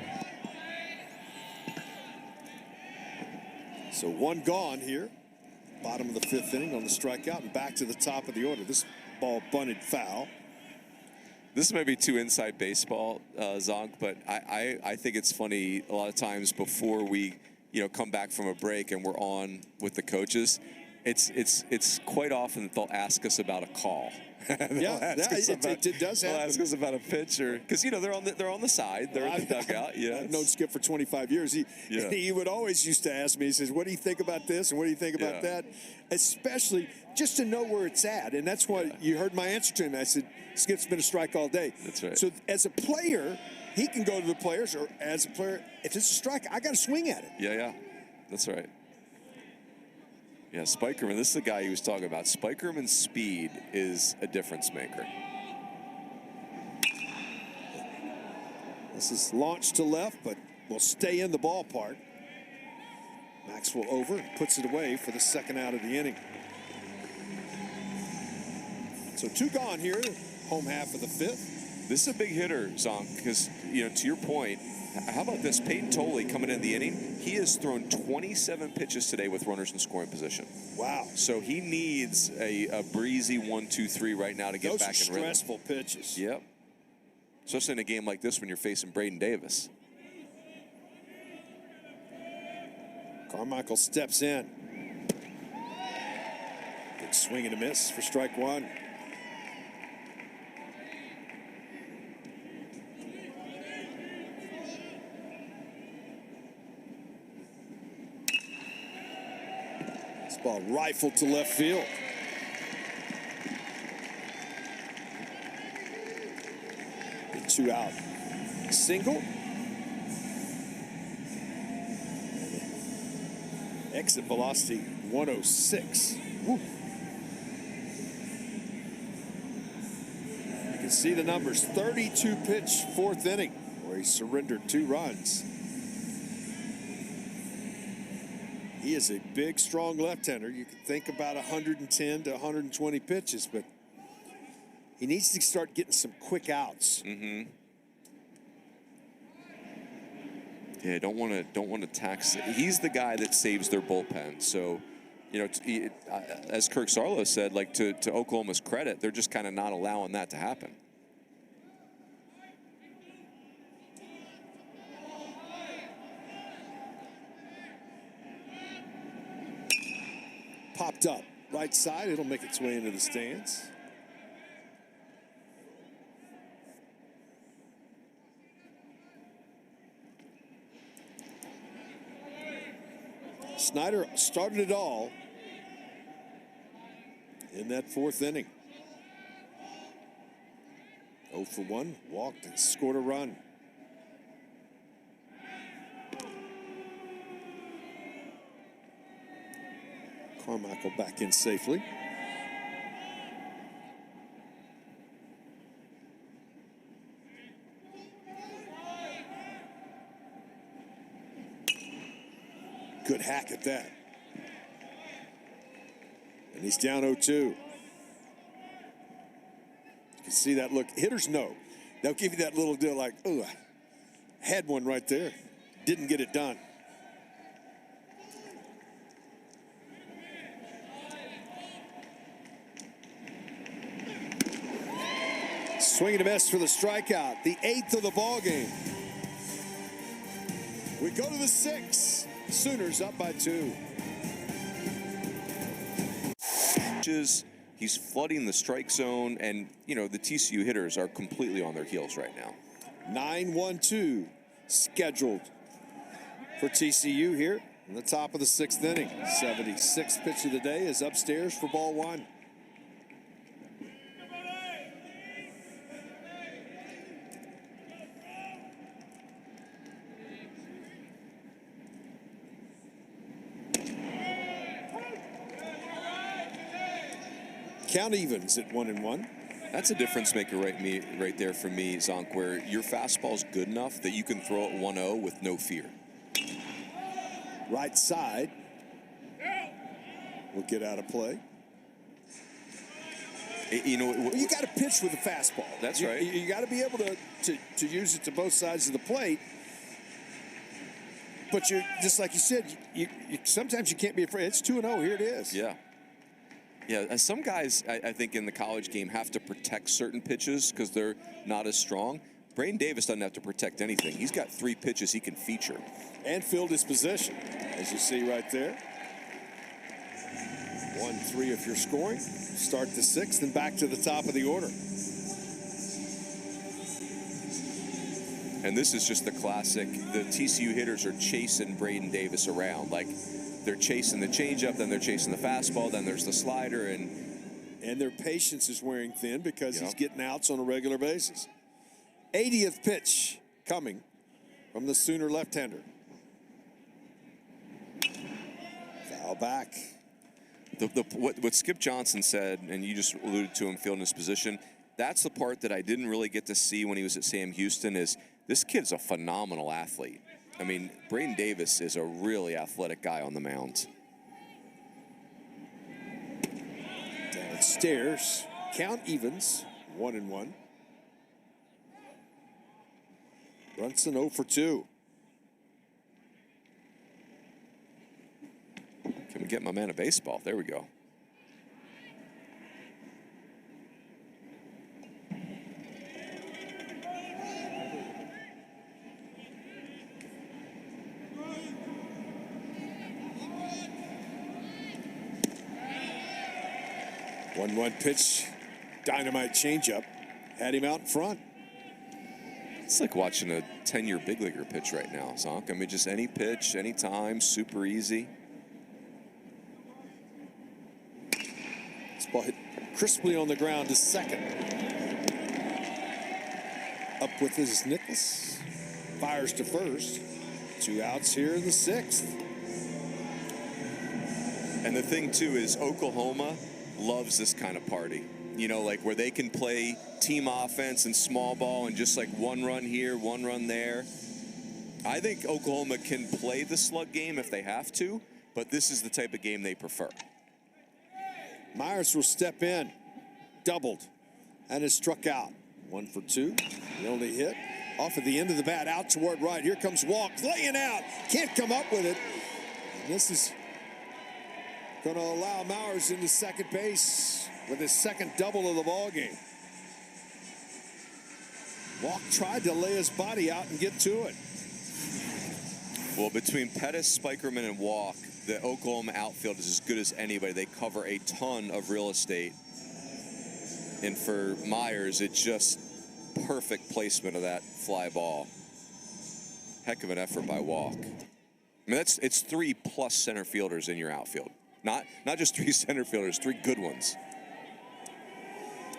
So one gone here. Bottom of the fifth inning on the strikeout and back to the top of the order. This ball bunted foul. This may be too inside baseball, Zonk, but I think it's funny a lot of times before we come back from a break and we're on with the coaches, it's quite often that they'll ask us about a call. It does happen. They'll ask us about a pitcher because they're on the side, they're in the dugout. Yeah, I've known Skip for 25 years. He would always used to ask me. He says, "What do you think about this and what do you think about that?" Especially just to know where it's at, and that's why you heard my answer to him. I said, "Skip's been a strike all day." That's right. So as a player, he can go to the players, or as a player, if it's a strike, I got to swing at it. Yeah, that's right. Yeah, Spikerman, this is the guy he was talking about. Spikerman's speed is a difference maker. This is launched to left, but will stay in the ballpark. Maxwell over, puts it away for the second out of the inning. So two gone here, home half of the fifth. This is a big hitter, Zonk, because, to your point, how about this? Peyton Tolley coming in the inning. He has thrown 27 pitches today with runners in scoring position. Wow. So he needs a breezy 1-2-3 right now to get back in rhythm. Those are stressful pitches. Yep. Especially in a game like this when you're facing Braden Davis. Carmichael steps in. Good swing and a miss for strike one. Ball rifled to left field. A 2 out. Single. Exit velocity 106. Woo. You can see the numbers. 32 pitch, 4th inning, where he surrendered 2 runs. He is a big, strong left-hander. You can think about 110 to 120 pitches, but he needs to start getting some quick outs. Mm-hmm. Yeah, don't want to tax. He's the guy that saves their bullpen. So, you know, as Kirk Sarlo said, like to Oklahoma's credit, they're just kind of not allowing that to happen. Popped up right side. It'll make its way into the stands. Snyder started it all in that 4th inning. 0 for 1, walked and scored a run. Carmichael back in safely. Good hack at that. And he's down 0-2. You can see that look. Hitters know. They'll give you that little deal like, oh, I had one right there. Didn't get it done. Swing and a miss for the strikeout. The 8th of the ball game. We go to the 6th. Sooners up by 2. He's flooding the strike zone, and you know the TCU hitters are completely on their heels right now. 9-1-2 scheduled for TCU here in the top of the 6th inning. 76th pitch of the day is upstairs for ball 1. Count evens at 1-1. That's a difference maker right there for me, Zonk, where your fastball's good enough that you can throw it 1-0 with no fear. Right side will get out of play. You know, well, you got to pitch with a fastball. That's right. You got to be able to use it to both sides of the plate. But you're just like you said. You sometimes you can't be afraid. It's 2-0. Here it is. Yeah. Yeah, some guys, I think, in the college game have to protect certain pitches because they're not as strong. Braden Davis doesn't have to protect anything. He's got 3 pitches he can feature. And filled his position, as you see right there. 1-3 if you're scoring. Start the 6th and back to the top of the order. And this is just the classic. The TCU hitters are chasing Braden Davis around. Like, they're chasing the changeup, then they're chasing the fastball, then there's the slider, and their patience is wearing thin because he's getting outs on a regular basis. 80th pitch coming from the Sooner left-hander. Foul back. What Skip Johnson said, and you just alluded to him fielding his position, that's the part that I didn't really get to see when he was at Sam Houston. Is this kid's a phenomenal athlete. I mean, Braden Davis is a really athletic guy on the mound. Downstairs, count evens, 1-1. Brunson 0 for 2. Can we get my man a baseball? There we go. One pitch, dynamite changeup, had him out in front. It's like watching a 10-year big leaguer pitch right now, Zonk. I mean, just any pitch, any time, super easy. Ball hit crisply on the ground to second. Up with his Nichols. Fires to first. 2 outs here in the 6th. And the thing, too, is Oklahoma loves this kind of party. You know, like where they can play team offense and small ball and just like one run here, one run there. I think Oklahoma can play the slug game if they have to, but this is the type of game they prefer. Myers will step in. Doubled. And is struck out. 1 for 2. The only hit. Off at the end of the bat, out toward right. Here comes Walk, laying out. Can't come up with it. And this is going to allow Mowers into second base with his second double of the ball game. Walk tried to lay his body out and get to it. Well, between Pettis, Spikerman, and Walk, the Oklahoma outfield is as good as anybody. They cover a ton of real estate. And for Myers, it's just perfect placement of that fly ball. Heck of an effort by Walk. I mean, it's 3+ center fielders in your outfield. Not just 3 center fielders, 3 good ones.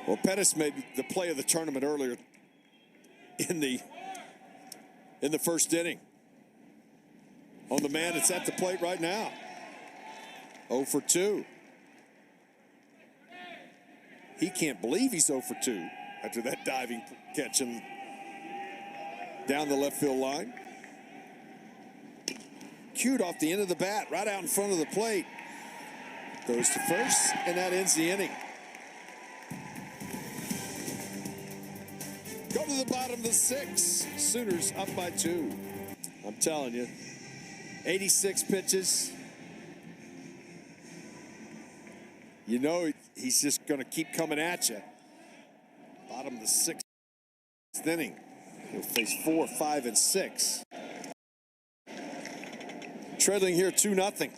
Well, Pettis made the play of the tournament earlier in the first inning. On the man that's at the plate right now. 0 for 2. He can't believe he's 0 for 2 after that diving catch him down the left field line. Cued off the end of the bat, right out in front of the plate. Goes to first, and that ends the inning. Go to the bottom of the 6th. Sooners up by 2. I'm telling you, 86 pitches. You know he's just going to keep coming at you. Bottom of the 6th inning. He'll face 4, 5, and 6. Trailing here 2-0.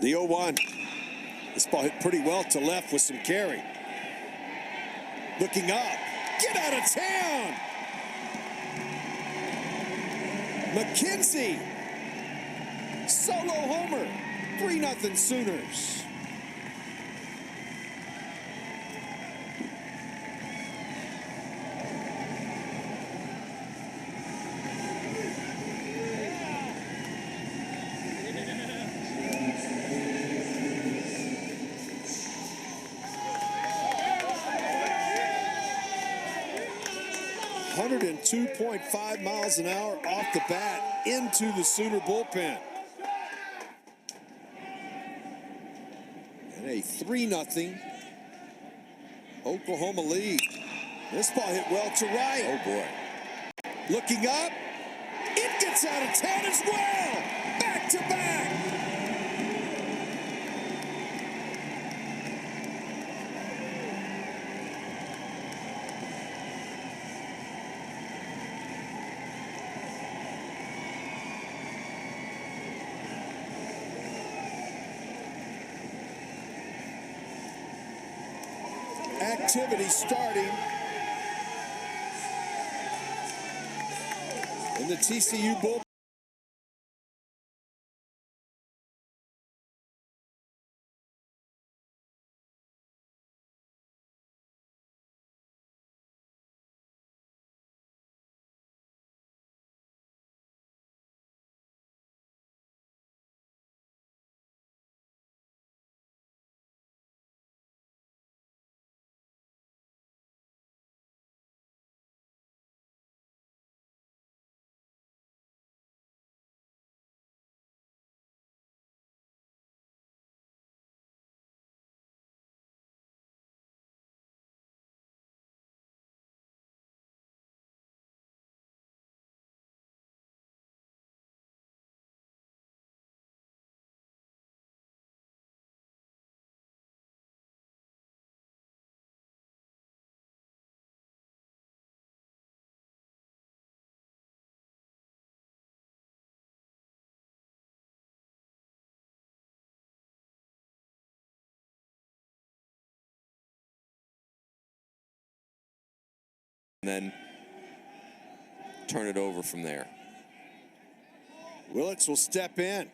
The 0-1. This ball hit pretty well to left with some carry. Looking up. Get out of town! McKenzie. Solo homer. 3-0 Sooners. .5 miles an hour off the bat into the Sooner bullpen. And a 3-0 Oklahoma lead. This ball hit well to right. Oh, boy. Looking up. It gets out of town as well. Back to back. Activity starting in the TCU bullpen. and then turn it over from there. Willits will step in.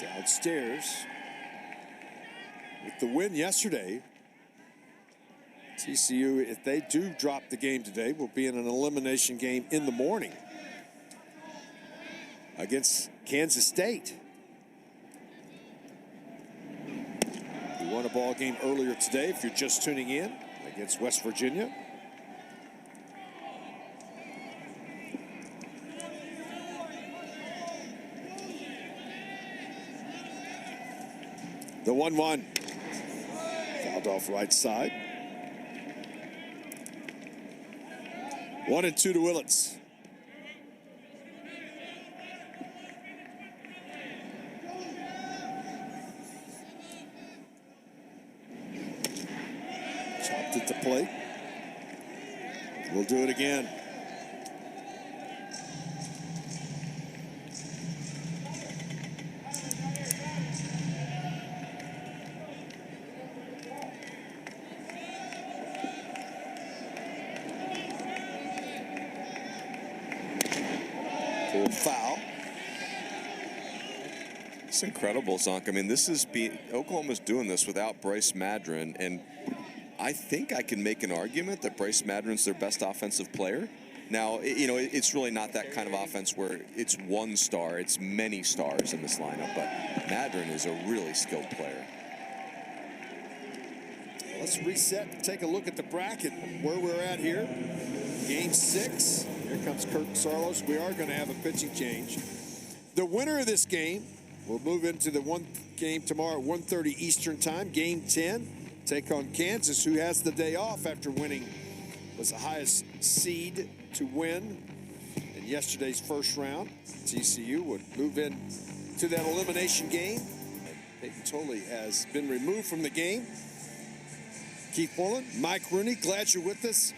Downstairs. With the win yesterday, TCU, if they do drop the game today, will be in an elimination game in the morning against Kansas State. We won a ball game earlier today, if you're just tuning in, against West Virginia. The 1-1. Fouled off right side. 1-2 to Willits. Chopped at the plate. We'll do it again. Foul. It's incredible, Zonk. I mean, Oklahoma's doing this without Bryce Madron, and I think I can make an argument that Bryce Madron's their best offensive player. Now, it's really not that kind of offense where it's one star, it's many stars in this lineup, but Madron is a really skilled player. Let's reset and take a look at the bracket, where we're at here. Game 6. Here comes Kirk Saarloos. We are going to have a pitching change. The winner of this game will move into the one game tomorrow at 1:30 Eastern time. Game 10. Take on Kansas, who has the day off after winning, was the highest seed to win in yesterday's first round. TCU would move in to that elimination game. Peyton Tolley has been removed from the game. Keith Moreland, Mike Rooney, glad you're with us.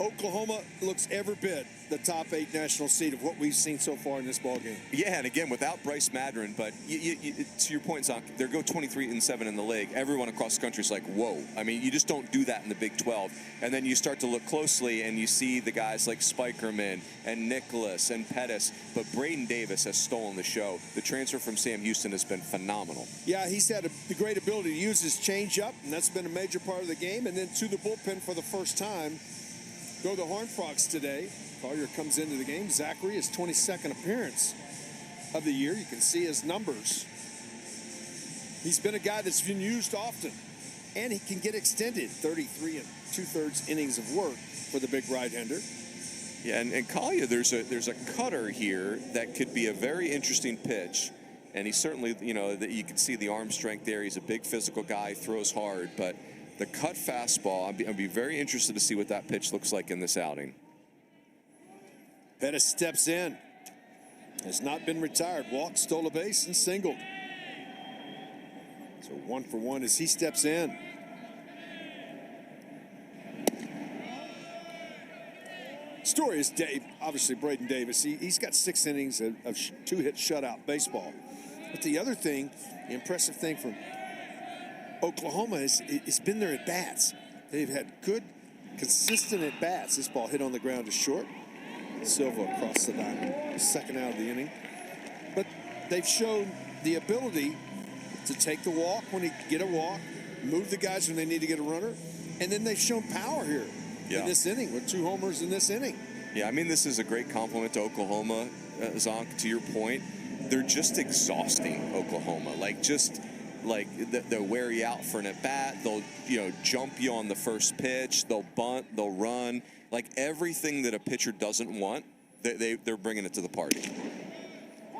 Oklahoma looks every bit the top 8 national seed of what we've seen so far in this ball game. Yeah, and again, without Bryce Madron, but to your point, Zonk, they go 23-7 in the league. Everyone across the country is like, whoa. I mean, you just don't do that in the Big 12. And then you start to look closely, and you see the guys like Spikerman and Nicholas and Pettis. But Braden Davis has stolen the show. The transfer from Sam Houston has been phenomenal. Yeah, he's had the great ability to use his changeup, and that's been a major part of the game. And then to the bullpen for the first time, go the Horned Frogs today. Collier comes into the game. Zachary, his 22nd appearance of the year. You can see his numbers. He's been a guy that's been used often, and he can get extended 33 and 2/3 innings of work for the big right-hander. Yeah, and Collier, there's a cutter here that could be a very interesting pitch. And he certainly, that you can see the arm strength there. He's a big physical guy, throws hard, but the cut fastball, I'd be very interested to see what that pitch looks like in this outing. Pettis steps in. Has not been retired. Walked, stole a base, and singled. So 1 for 1 as he steps in. Story is Dave, obviously Braden Davis. He's got 6 innings of 2-hit shutout baseball. But the other thing, the impressive thing from Oklahoma has been their at-bats. They've had good, consistent at-bats. This ball hit on the ground to short. Silva across the diamond, second out of the inning. But they've shown the ability to take the walk when they get a walk, move the guys when they need to get a runner, and then they've shown power here in this inning with 2 homers in this inning. Yeah, I mean, this is a great compliment to Oklahoma, Zonk, to your point. They're just exhausting Oklahoma. They'll wear you out for an at-bat. They'll, jump you on the first pitch. They'll bunt. They'll run. Like everything that a pitcher doesn't want, they're bringing it to the party.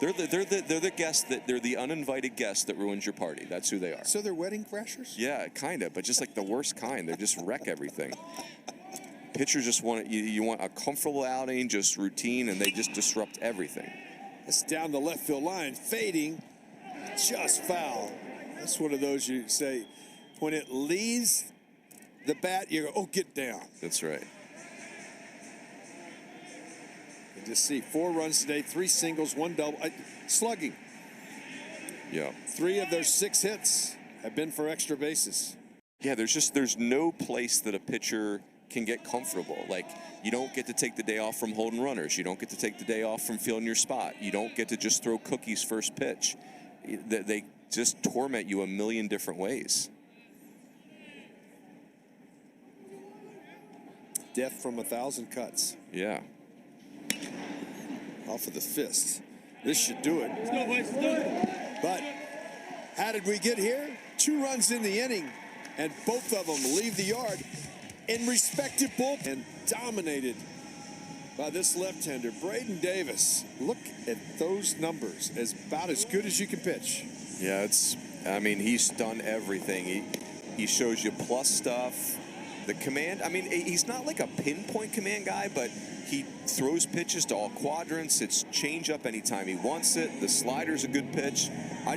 They're the guest they're the uninvited guest that ruins your party. That's who they are. So they're wedding crashers? Yeah, kind of, but just like the worst kind. They just wreck everything. Pitchers just want you want a comfortable outing, just routine, and they just disrupt everything. It's down the left field line, fading, just foul. That's one of those you say, when it leaves the bat, you go, oh, get down. That's right. You just see 4 runs today, 3 singles, 1 double, slugging. Yeah. 3 of their 6 hits have been for extra bases. Yeah, there's no place that a pitcher can get comfortable. Like, you don't get to take the day off from holding runners. You don't get to take the day off from feeling your spot. You don't get to just throw cookies first pitch. They just torment you a million different ways. Death from 1,000 cuts. Yeah. Off of the fist. This should do it. But how did we get here? 2 runs in the inning, and both of them leave the yard in respective bullpen, and dominated by this left-hander, Braden Davis. Look at those numbers. As about as good as you can pitch. Yeah, he's done everything. He shows you plus stuff. The command, he's not like a pinpoint command guy, but he throws pitches to all quadrants. It's change up anytime he wants it. The slider's a good pitch. My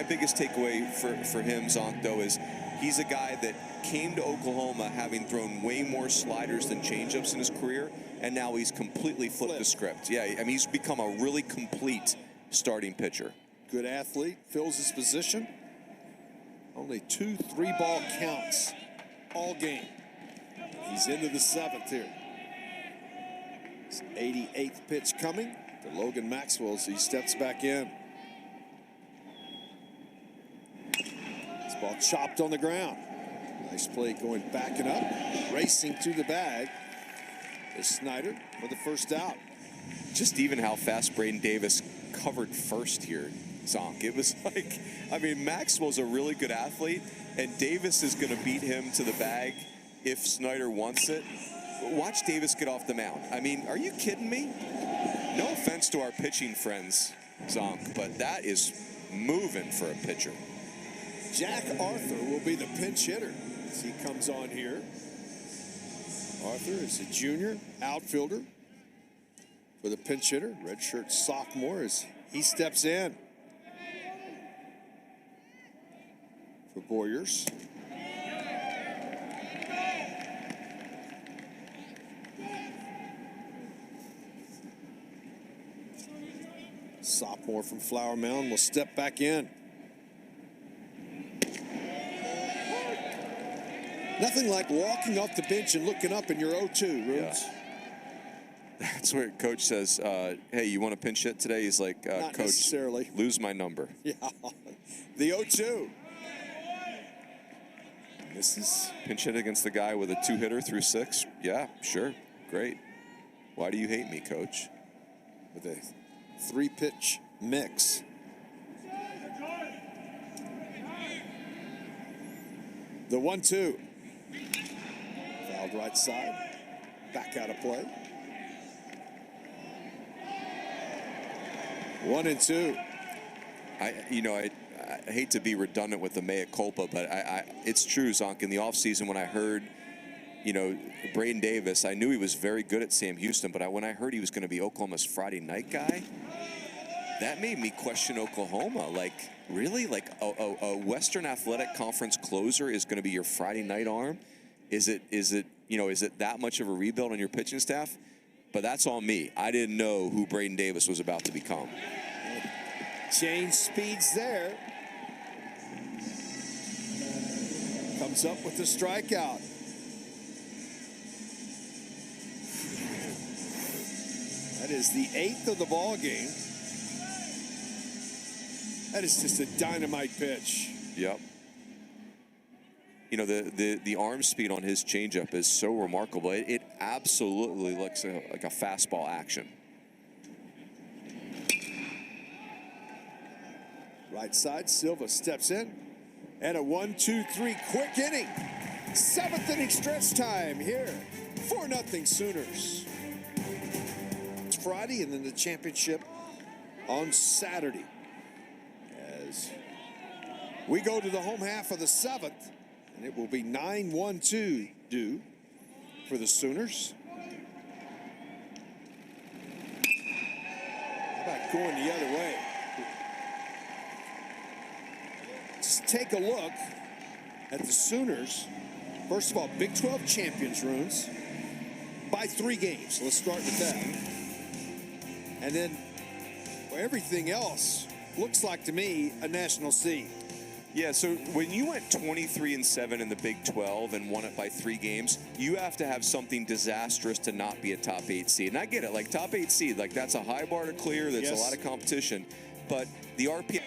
biggest takeaway for him, Zonk, though, is he's a guy that came to Oklahoma having thrown way more sliders than changeups in his career, and now he's completely flipped the script. Yeah, he's become a really complete starting pitcher. Good athlete, fills his position. Only 2 3-ball counts all game. He's into the 7th here. His 88th pitch coming to Logan Maxwell as he steps back in. This ball chopped on the ground. Nice play going backing up, racing to the bag. Is Snyder for the first out. Just even how fast Braden Davis covered first here, Zonk. It was like, Maxwell's a really good athlete, and Davis is going to beat him to the bag if Snyder wants it. Watch Davis get off the mound. Are you kidding me? No offense to our pitching friends, Zonk, but that is moving for a pitcher. Jack Arthur will be the pinch hitter as he comes on here. Arthur is a junior outfielder for the pinch hitter, redshirt sophomore, as he steps in for Boyers. Sophomore from Flower Mound will step back in. Nothing like walking off the bench and looking up in your 0-2, Runes. Yeah. That's where Coach says, hey, you want to pinch hit today? He's like, Not Coach, necessarily. lose my number. Yeah, the 0-2. This is Pinch hit against the guy with a 2-hitter through 6? Yeah, sure, great. Why do you hate me, Coach? with a 3-pitch mix. The 1-2. Fouled right side. Back out of play. 1-2. I hate to be redundant with the mea culpa, but it's true, Zonk. In the offseason, when I heard, Braden Davis, I knew he was very good at Sam Houston, but when I heard he was going to be Oklahoma's Friday night guy, that made me question Oklahoma. Like, really? Like, a Western Athletic Conference closer is going to be your Friday night arm? Is it that much of a rebuild on your pitching staff? But that's on me. I didn't know who Braden Davis was about to become. Change speeds there. Comes up with the strikeout. That is the 8th of the ball game. That is just a dynamite pitch. Yep. The arm speed on his changeup is so remarkable. It absolutely looks like a fastball action. Right side, Silva steps in. And a 1-2-3 quick inning. 7th inning stretch time here. 4-0 Sooners. It's Friday and then the championship on Saturday. As we go to the home half of the 7th. And it will be 9-1-2 due for the Sooners. How about going the other way? Just take a look at the Sooners. First of all, Big 12 champions, Runes, by 3 games. Let's start with that. And then everything else looks like to me a national seed. Yeah, so when you went 23-7 in the Big 12 and won it by 3 games, you have to have something disastrous to not be a top 8 seed. And I get it, like top 8 seed, like that's a high bar to clear. There's a lot of competition. But the RPI,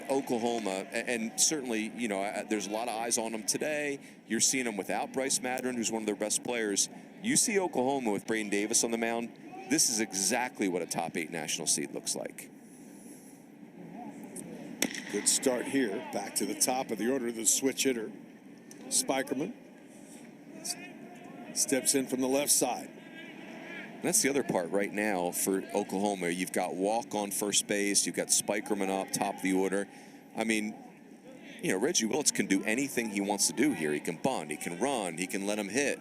Oklahoma, and certainly, you know, there's a lot of eyes on them today. You're seeing them without Bryce Madron, who's one of their best players. You see Oklahoma with Braden Davis on the mound. This is exactly what a top 8 national seed looks like. Good start here. Back to the top of the order, the switch hitter, Spikerman. Steps in from the left side. And that's the other part right now for Oklahoma. You've got Walk on first base. You've got Spikerman up top of the order. I mean, you know, Reggie Willis can do anything he wants to do here. He can bunt. He can run. He can let him hit.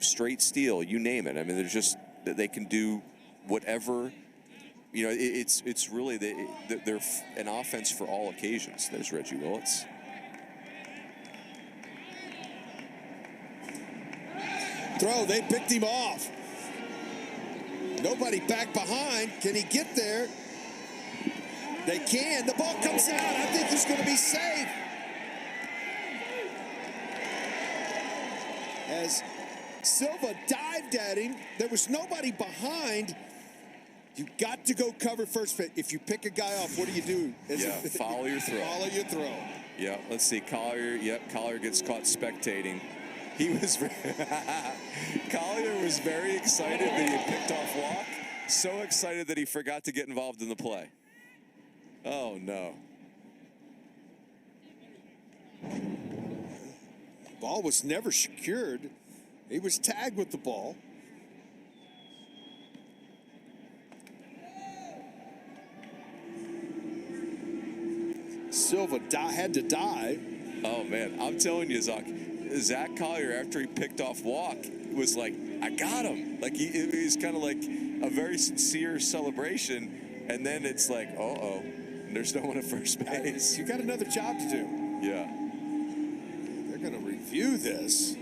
Straight steal, you name it. I mean, there's just, they can do whatever. You know, it's really, they're an offense for all occasions. There's Reggie Willis. Throw, they picked him off. Nobody back behind. Can he get there? They can. The ball comes out. I think he's going to be safe. As Silva dived at him, there was nobody behind. You got to go cover first base. If you pick a guy off, what do you do? Follow your throw. Follow your throw. Yeah, let's see. Collier, Collier gets caught spectating. He was Collier was very excited that he had picked off Walk. So excited that he forgot to get involved in the play. Oh, no. Ball was never secured. He was tagged with the ball. Silva had to dive. Oh, man. I'm telling you, Zach Collier, after he picked off Walk, was like, I got him. Like, he's kind of like a very sincere celebration. And then it's like, uh-oh, there's no one at first base. You got another job to do. Yeah. They're going to review this.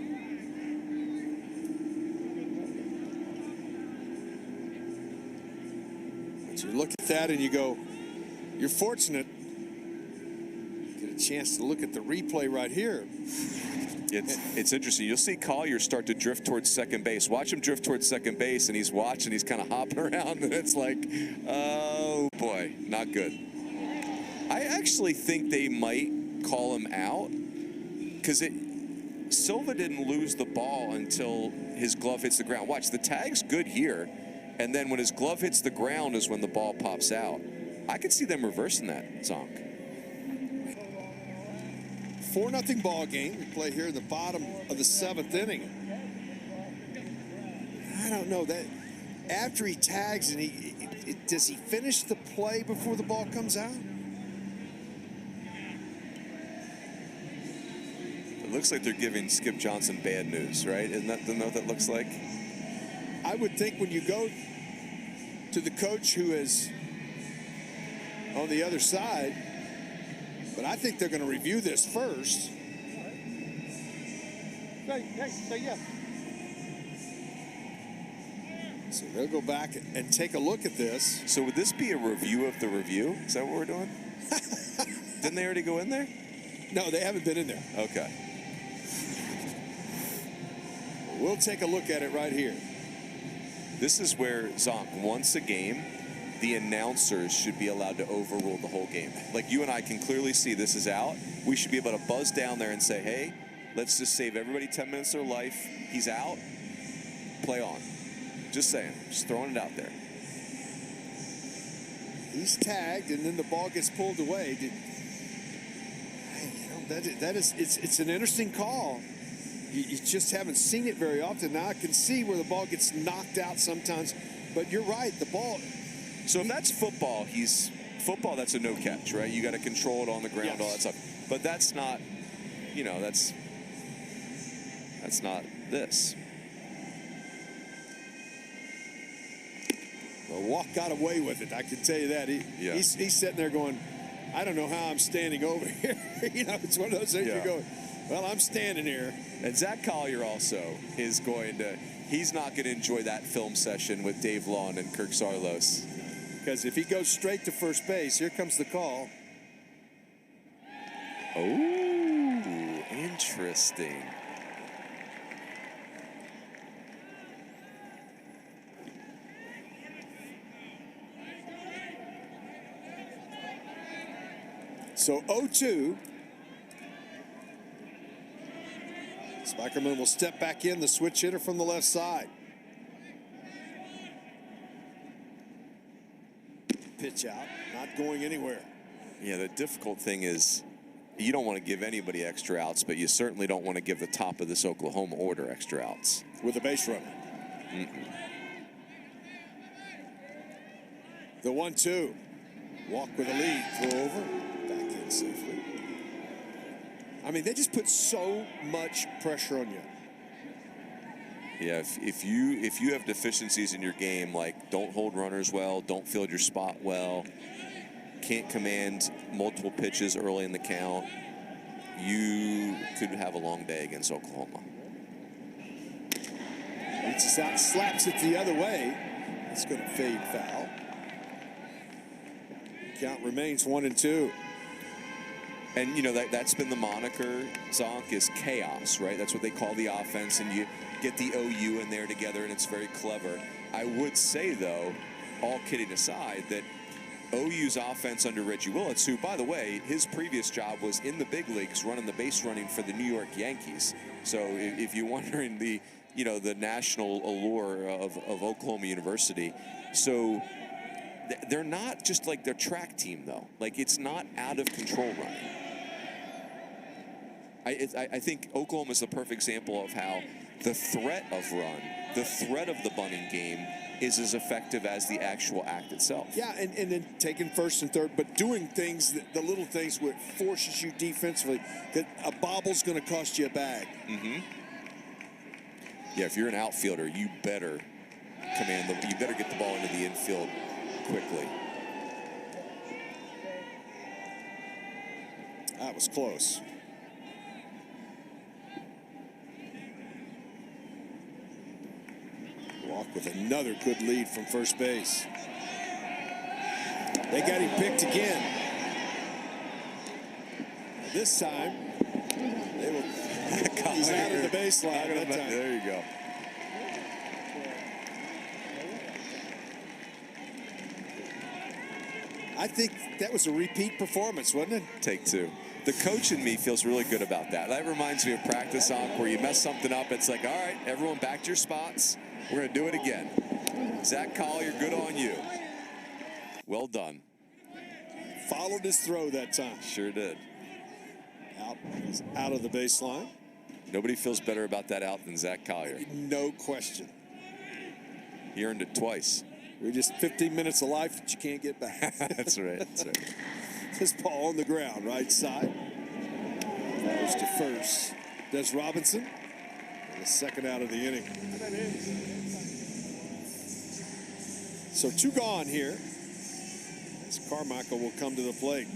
But you look at that and you go, you're fortunate. Get a chance to look at the replay right here. It's interesting. You'll see Collier start to drift towards second base. Watch him drift towards second base, and he's watching. He's kind of hopping around, and it's like, oh, boy, not good. I actually think they might call him out because Silva didn't lose the ball until his glove hits the ground. Watch, the tag's good here, and then when his glove hits the ground is when the ball pops out. I could see them reversing that, Zonk. 4-0 ball game. We play here in the bottom of the 7th inning. I don't know that after he tags and does he finish the play before the ball comes out? It looks like they're giving Skip Johnson bad news, right? Isn't that what that looks like? I would think when you go to the coach who is on the other side, but I think they're going to review this first. Say yes. So they'll go back and take a look at this. So would this be a review of the review? Is that what we're doing? Didn't they already go in there? No, they haven't been in there. Okay. We'll take a look at it right here. This is where, Zonk, once a game, the announcers should be allowed to overrule the whole game. Like you and I can clearly see this is out. We should be able to buzz down there and say, hey, let's just save everybody 10 minutes of their life. He's out. Play on. Just saying. Just throwing it out there. He's tagged, and then the ball gets pulled away. It's an interesting call. You just haven't seen it very often. Now I can see where the ball gets knocked out sometimes. But you're right. The ball... So if that's football, that's a no catch, right? You got to control it on the ground, all that stuff. But that's not, you know, that's not this. Well, Walk got away with it. I can tell you that. He's sitting there going, I don't know how I'm standing over here. You know, it's one of those things you're going, well, I'm standing here. And Zach Collier also is he's not going to enjoy that film session with Dave Lawn and Kirk Sarlos. Because if he goes straight to first base, here comes the call. Oh, interesting. So 0-2. Spikerman will step back in, the switch hitter from the left side. Pitch out, not going anywhere. Yeah, the difficult thing is you don't want to give anybody extra outs, but you certainly don't want to give the top of this Oklahoma order extra outs. With a base runner. The 1-2. Walk with a lead, throw over, back in safely. I mean, they just put so much pressure on you. Yeah, if you have deficiencies in your game, like don't hold runners well, don't field your spot well, can't command multiple pitches early in the count, you could have a long day against Oklahoma. Reaches out, slaps it the other way. It's going to fade foul. Count remains 1-2. And, you know, that's been the moniker, Zonk, is chaos, right? That's what they call the offense, and you get the OU in there together, and it's very clever. I would say, though, all kidding aside, that OU's offense under Reggie Willits, who, by the way, his previous job was in the big leagues running the base running for the New York Yankees. So if you're wondering the national allure of Oklahoma University, so they're not just like their track team, though. Like, it's not out of control running. I think Oklahoma is the perfect example of how the threat of run, the threat of the bunting game is as effective as the actual act itself. Yeah, and then taking first and third, but doing things, the little things where it forces you defensively, that a bobble's going to cost you a bag. Yeah, if you're an outfielder, you better you better get the ball into the infield quickly. That was close. Walk with another good lead from first base. They got him picked again. This time, they will. He's out of the baseline that time. There you go. I think that was a repeat performance, wasn't it? Take two. The coach in me feels really good about that. That reminds me of practice on where you mess something up. It's like, all right, everyone back to your spots. We're going to do it again. Zach Collier, good on you. Well done. Followed his throw that time. Sure did. Out of the baseline. Nobody feels better about that out than Zach Collier. No question. He earned it twice. We're just 15 minutes of life that you can't get back. That's right. That's right. This ball on the ground, right side. Goes to first. Des Robinson. And the second out of the inning. So 2 gone here. As Carmichael will come to the plate.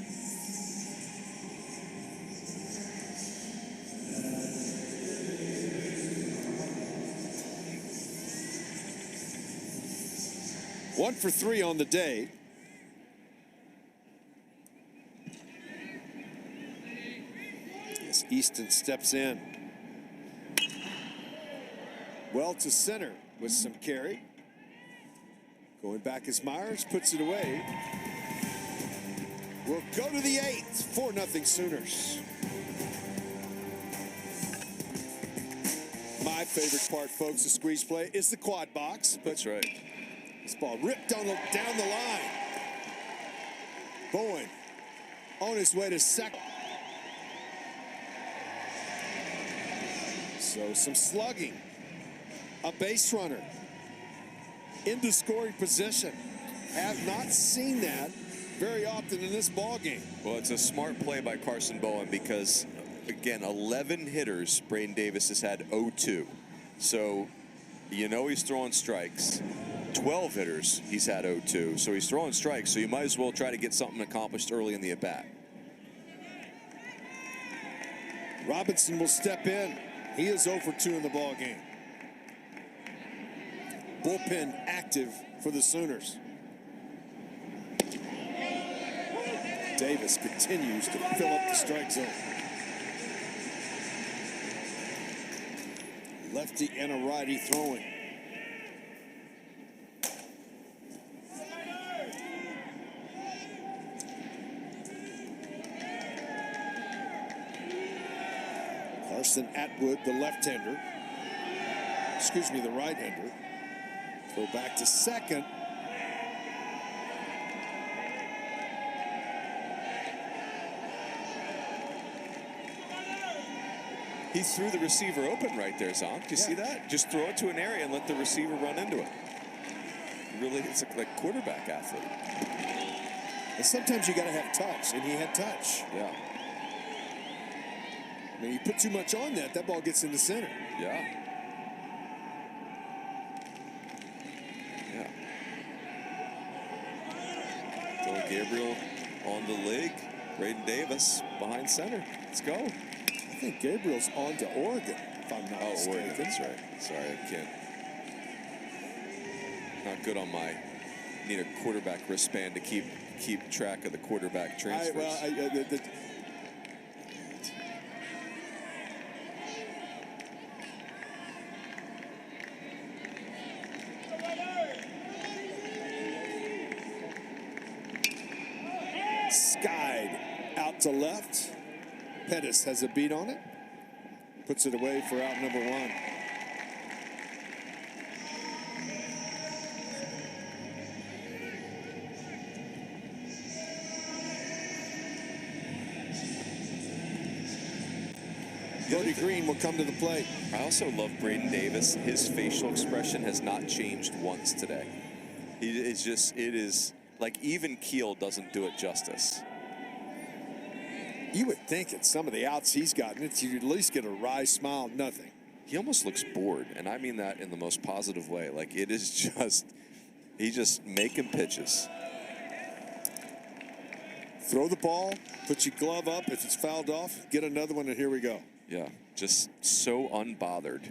One for 3 on the day. As Easton steps in. Well to center with some carry. Going back as Myers puts it away. We'll go to the 8th. 4-0 Sooners. My favorite part, folks, of squeeze play is the quad box. That's right. This ball ripped down the line. Bowen on his way to second. So some slugging. A base runner into scoring position. Have not seen that very often in this ball game. Well, it's a smart play by Carson Bowen because, again, 11 hitters Braden Davis has had 0-2. So, you know he's throwing strikes. 12 hitters he's had 0-2. So he's throwing strikes, so you might as well try to get something accomplished early in the at-bat. Robinson will step in. He is 0-2 in the ball game. Bullpen active for the Sooners. Davis continues to fill up the strike zone. Lefty and a righty throwing. Carson Atwood, the left-hander. Excuse me, the right-hander. Throw back to second. He threw the receiver open right there, Zonk. Do you see that? Just throw it to an area and let the receiver run into it. Really, it's like quarterback athlete. And sometimes you got to have touch, and he had touch. Yeah. I mean, you put too much on that ball gets in the center. Yeah. Yeah. Dylan Gabriel on the leg. Braden Davis behind center. Let's go. I think Gabriel's on to Oregon, if I'm not mistaken. Oregon, that's right. Sorry, I can't. Not good on my. Need a quarterback wristband to keep track of the quarterback transfers. Skied out to left. Pettis has a beat on it. Puts it away for out number one. Brody Green will come to the plate. I also love Braden Davis. His facial expression has not changed once today. It is like even keel doesn't do it justice. You would think at some of the outs he's gotten, you'd at least get a wry smile, nothing. He almost looks bored, and I mean that in the most positive way. Like it is just, he's just making pitches. Throw the ball, put your glove up. If it's fouled off, get another one, and here we go. Yeah, just so unbothered.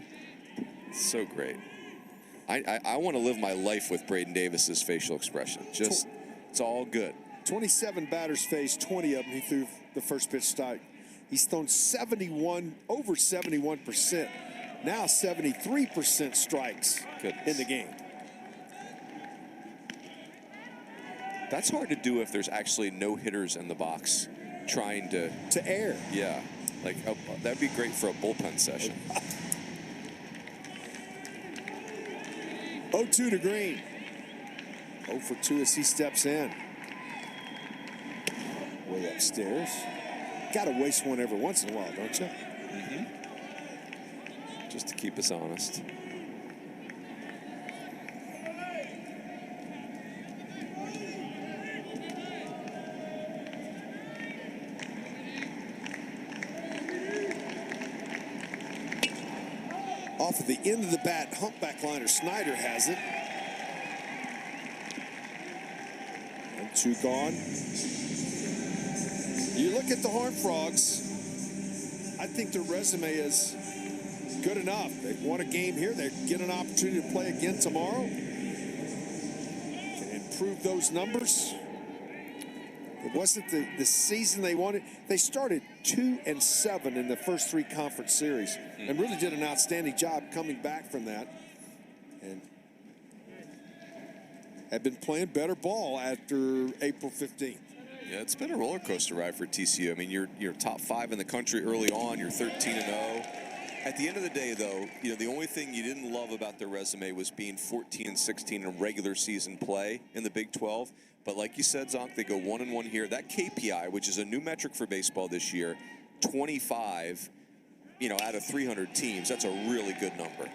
So great. I want to live my life with Braden Davis's facial expression. Just, it's all good. 27 batters faced, 20 of them he threw the first pitch strike. He's thrown over 71%. Now 73% strikes in the game. That's hard to do if there's actually no hitters in the box trying to air. Yeah, like that'd be great for a bullpen session. 0-2 to Green. 0 for 2 as he steps in. Way upstairs. Got to waste one every once in a while, don't you? Mm-hmm. Just to keep us honest. Off of the end of the bat, humpback liner Snyder has it. And 2 gone. You look at the Horned Frogs, I think their resume is good enough. They've won a game here. They get an opportunity to play again tomorrow. Can improve those numbers. It wasn't the season they wanted. They started 2-7 in the first 3 conference series and really did an outstanding job coming back from that. And have been playing better ball after April 15th. Yeah, it's been a roller coaster ride for TCU. I mean, you're top 5 in the country early on. You're 13-0. At the end of the day, though, the only thing you didn't love about their resume was being 14-16 in regular season play in the Big 12. But like you said, Zonk, they go 1-1 here. That KPI, which is a new metric for baseball this year, 25, out of 300 teams. That's a really good number.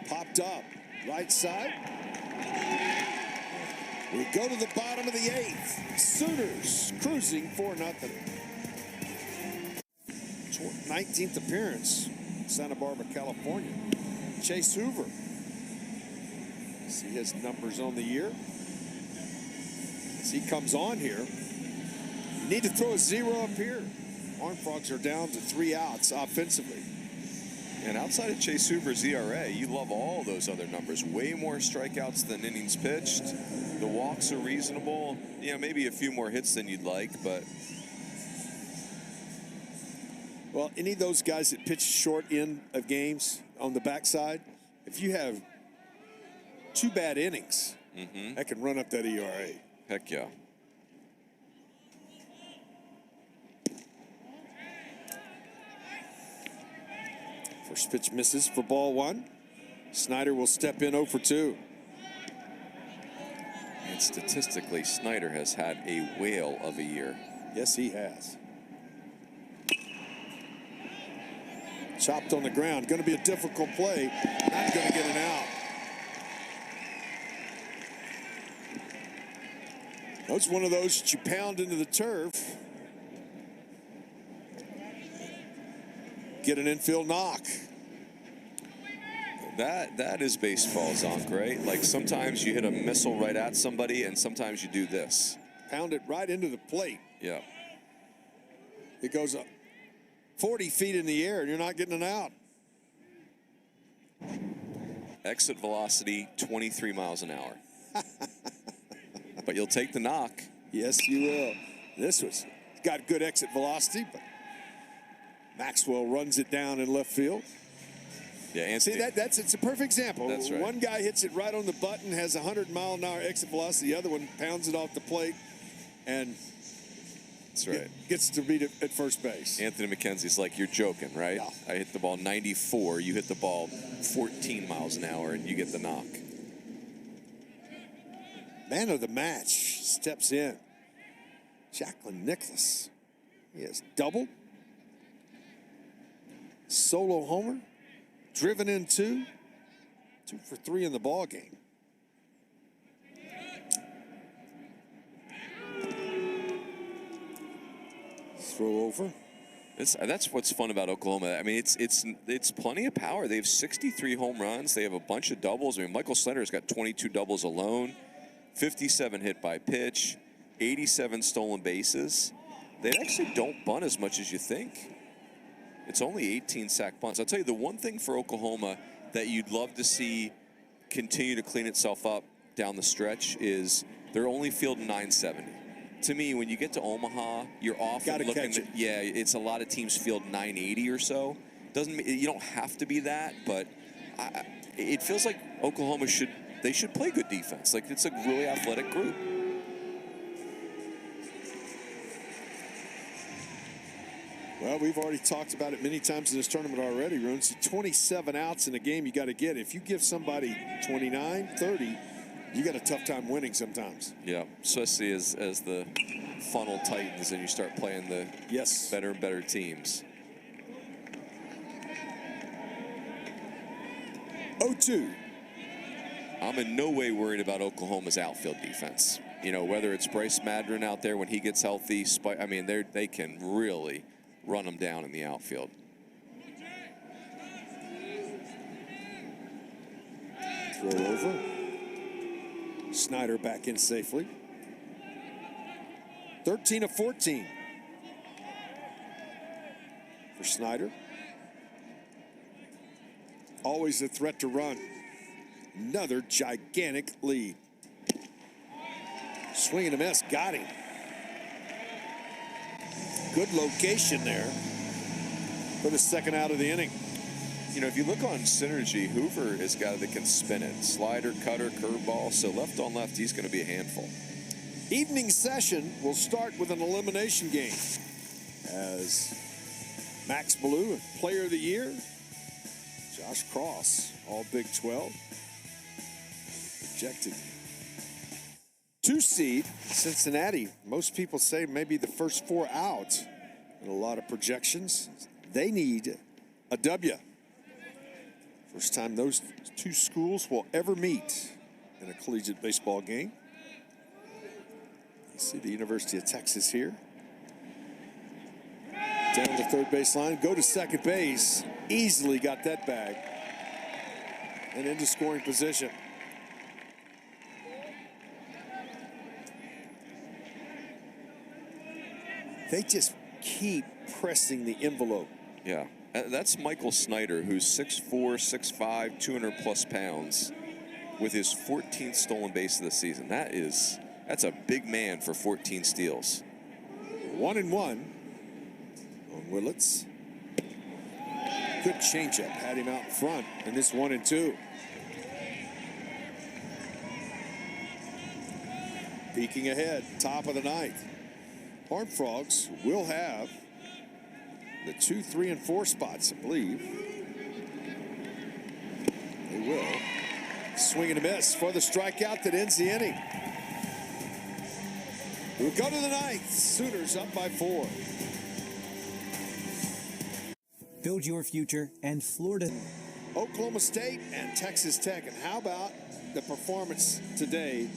Popped up, right side. We go to the bottom of the 8th. Sooners cruising 4-0. 19th appearance, Santa Barbara, California. Chase Hoover. See his numbers on the year. As he comes on here, you need to throw a 0 up here. Horned Frogs are down to 3 outs offensively. And outside of Chase Hoover's ERA, you love all those other numbers. Way more strikeouts than innings pitched. The walks are reasonable. Maybe a few more hits than you'd like, but Well, any of those guys that pitch short end of games on the backside, if you have 2 bad innings, that can run up that ERA. Heck yeah. First pitch misses for ball 1. Snyder will step in 0 for 2. And statistically, Snyder has had a whale of a year. Yes, he has. Chopped on the ground. Going to be a difficult play. Not going to get an out. That's one of those that you pound into the turf. Get an infield knock. That is baseball, Zonk, right? Like sometimes you hit a missile right at somebody, and sometimes you do this. Pound it right into the plate. Yeah. It goes up 40 feet in the air, and you're not getting an out. Exit velocity, 23 miles an hour. But you'll take the knock. Yes, you will. This was got good exit velocity, but Maxwell runs it down in left field. Yeah, Anthony. See, it's a perfect example. That's right. One guy hits it right on the button, has 100-mile-an-hour exit velocity. The other one pounds it off the plate and That's right. Gets to beat it at first base. Anthony McKenzie's like, you're joking, right? Yeah. I hit the ball 94, you hit the ball 14 miles an hour, and you get the knock. Man of the match steps in. Jacqueline Nicholas. He has doubled. Solo homer. Driven in 2. 2 for 3 in the ball game. Throw over. That's what's fun about Oklahoma. I mean, it's plenty of power. They have 63 home runs. They have a bunch of doubles. I mean, Michael Slender's got 22 doubles alone, 57 hit by pitch, 87 stolen bases. They actually don't bunt as much as you think. It's only 18 sack bunts. I'll tell you the one thing for Oklahoma that you'd love to see continue to clean itself up down the stretch is they're only fielding 970. To me, when you get to Omaha, you're often looking at, yeah, it's a lot of teams field 980 or so. You don't have to be that, but it feels like Oklahoma should play good defense. Like, it's a really athletic group. Well, we've already talked about it many times in this tournament already, Runes. 27 outs in a game you got to get. If you give somebody 29, 30, you got a tough time winning sometimes. Yeah, especially as the funnel tightens and you start playing the better and better teams. 0-2. I'm in no way worried about Oklahoma's outfield defense. You know, whether it's Bryce Madron out there when he gets healthy, I mean, they can really run them down in the outfield. Throw over. Snyder back in safely. 13 of 14 for Snyder. Always a threat to run. Another gigantic lead. Swing and a miss, got him. Good location there for the second out of the inning. You know, if you look on Synergy, Hoover is a guy that can spin it. Slider, cutter, curveball. So left on left, he's going to be a handful. Evening session will start with an elimination game as Max Blue, Player of the Year, Josh Cross, all Big 12, projected 2 seed Cincinnati. Most people say maybe the first 4 out in a lot of projections. They need a W. First time those 2 schools will ever meet in a collegiate baseball game. You see the University of Texas here. Down the third base line, go to second base. Easily got that bag. And into scoring position. They just keep pressing the envelope. Yeah. That's Michael Snyder, who's 6'4", 6'5", 200-plus pounds, with his 14th stolen base of the season. That's a big man for 14 steals. 1-1 on Willits. Good changeup, had him out in front, and this 1-2. Peeking ahead, top of the ninth. Horned Frogs will have the 2, 3, and 4 spots, I believe. They will. Swing and a miss for the strikeout that ends the inning. We'll go to the ninth. Sooners up by 4. Build your future, and Florida. Oklahoma State and Texas Tech. And how about the performance today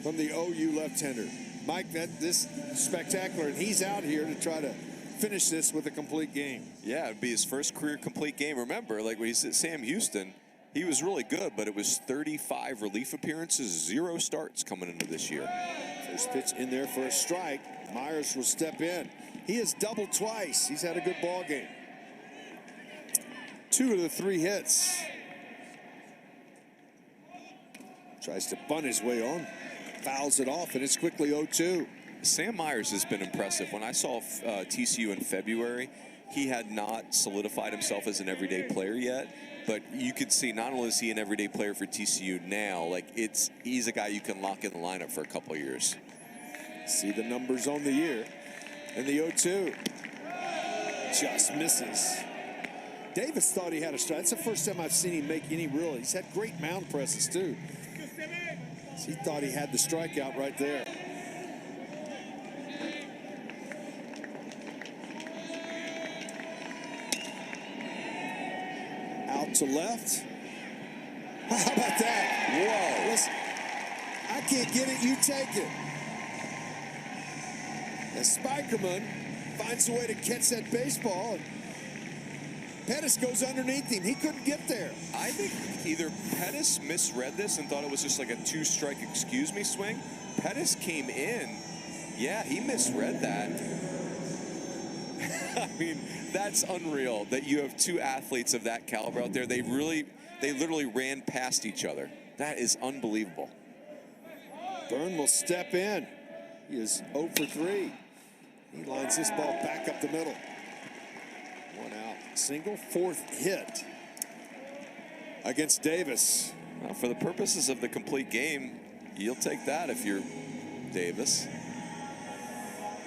from the OU left-hander? Mike, this spectacular, and he's out here to try to finish this with a complete game. Yeah, it'd be his first career complete game. Remember, like when he's at Sam Houston, he was really good, but it was 35 relief appearances, 0 starts coming into this year. First pitch in there for a strike. Myers will step in. He has doubled twice. He's had a good ball game. 2 of the 3 hits. Tries to bunt his way on. Fouls it off, and it's quickly 0-2. Sam Myers has been impressive. When I saw TCU in February, he had not solidified himself as an everyday player yet. But you could see not only is he an everyday player for TCU now, like he's a guy you can lock in the lineup for a couple of years. See the numbers on the year. And the 0-2 just misses. Davis thought he had a strike. That's the first time I've seen him make any real. He's had great mound presses too. So he thought he had the strikeout right there. Out to left. How about that? Whoa. Listen, I can't get it, you take it. And Spikerman finds a way to catch that baseball. Pettis goes underneath him. He couldn't get there. I think either Pettis misread this and thought it was just like a 2-strike excuse me swing. Pettis came in. Yeah, he misread that. I mean, that's unreal that you have 2 athletes of that caliber out there. They literally ran past each other. That is unbelievable. Byrne will step in. He is 0 for 3. He lines this ball back up the middle. 1 out. Single, 4th hit against Davis. Well, for the purposes of the complete game, you'll take that if you're Davis.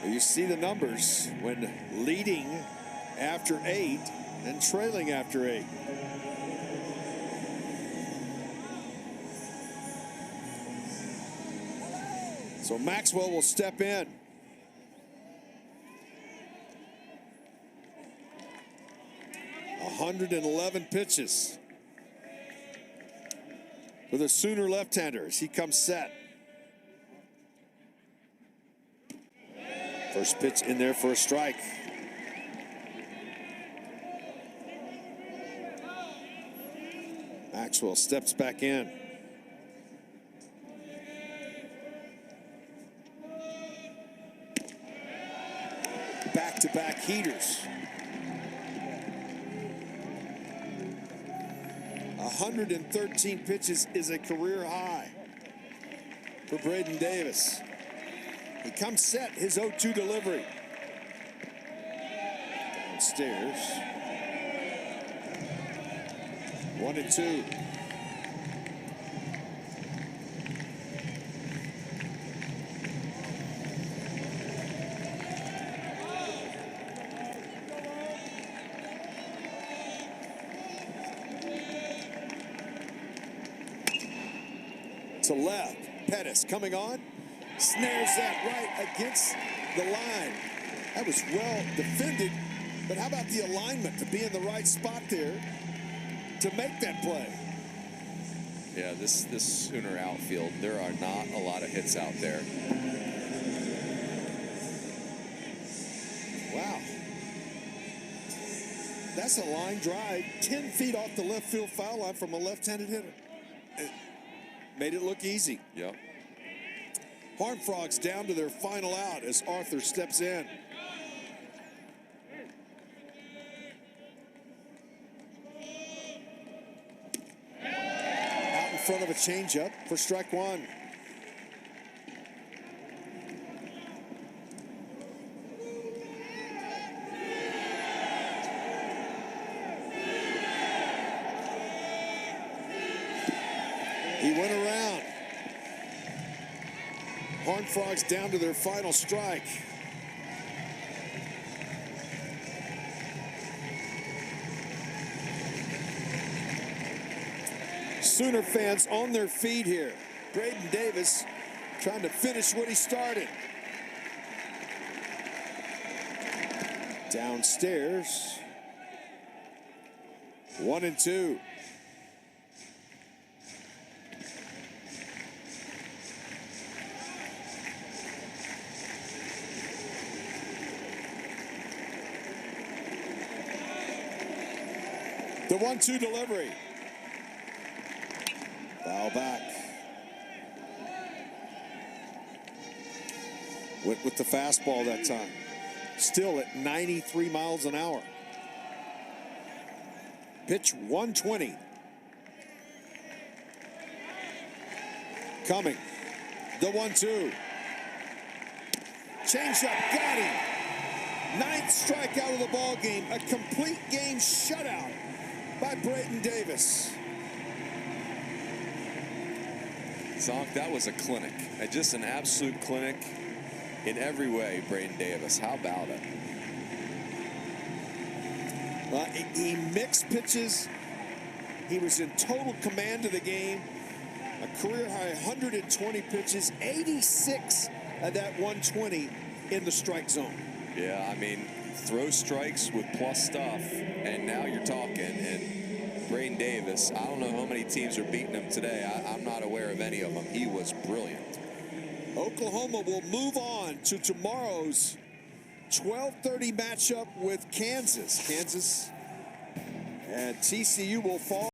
You see the numbers when leading after 8 and trailing after 8. So Maxwell will step in. .111 pitches for the Sooner left-hander as he comes set. First pitch in there for a strike. Maxwell steps back in. Back-to-back heaters. 113 pitches is a career high for Braden Davis. He comes set, his 0-2 delivery. Downstairs. 1-2. To left, Pettis coming on, snares that right against the line. That was well defended, but how about the alignment to be in the right spot there to make that play? Yeah, this Sooner outfield, there are not a lot of hits out there. Wow. That's a line drive 10 feet off the left field foul line from a left-handed hitter. It made it look easy. Yep. Horned Frogs down to their final out as Arthur steps in. Out in front of a changeup for strike 1. Horned Frogs down to their final strike. Sooner fans on their feet here. Braden Davis trying to finish what he started. Downstairs. 1-2. The 1-2 delivery. Foul back. Went with the fastball that time. Still at 93 miles an hour. Pitch 120. Coming. The 1-2. Changeup, got him. 9th strikeout of the ball game. A complete game shutout by Braden Davis. Zonk, that was a clinic. Just an absolute clinic in every way, Braden Davis. How about it? He mixed pitches. He was in total command of the game. A career high 120 pitches, 86 of that 120 in the strike zone. Yeah, I mean, throw strikes with plus stuff, and now you're talking. And Braden Davis, I don't know how many teams are beating him today. I'm not aware of any of them. He was brilliant. Oklahoma will move on to tomorrow's 12:30 matchup with Kansas. Kansas and TCU will fall.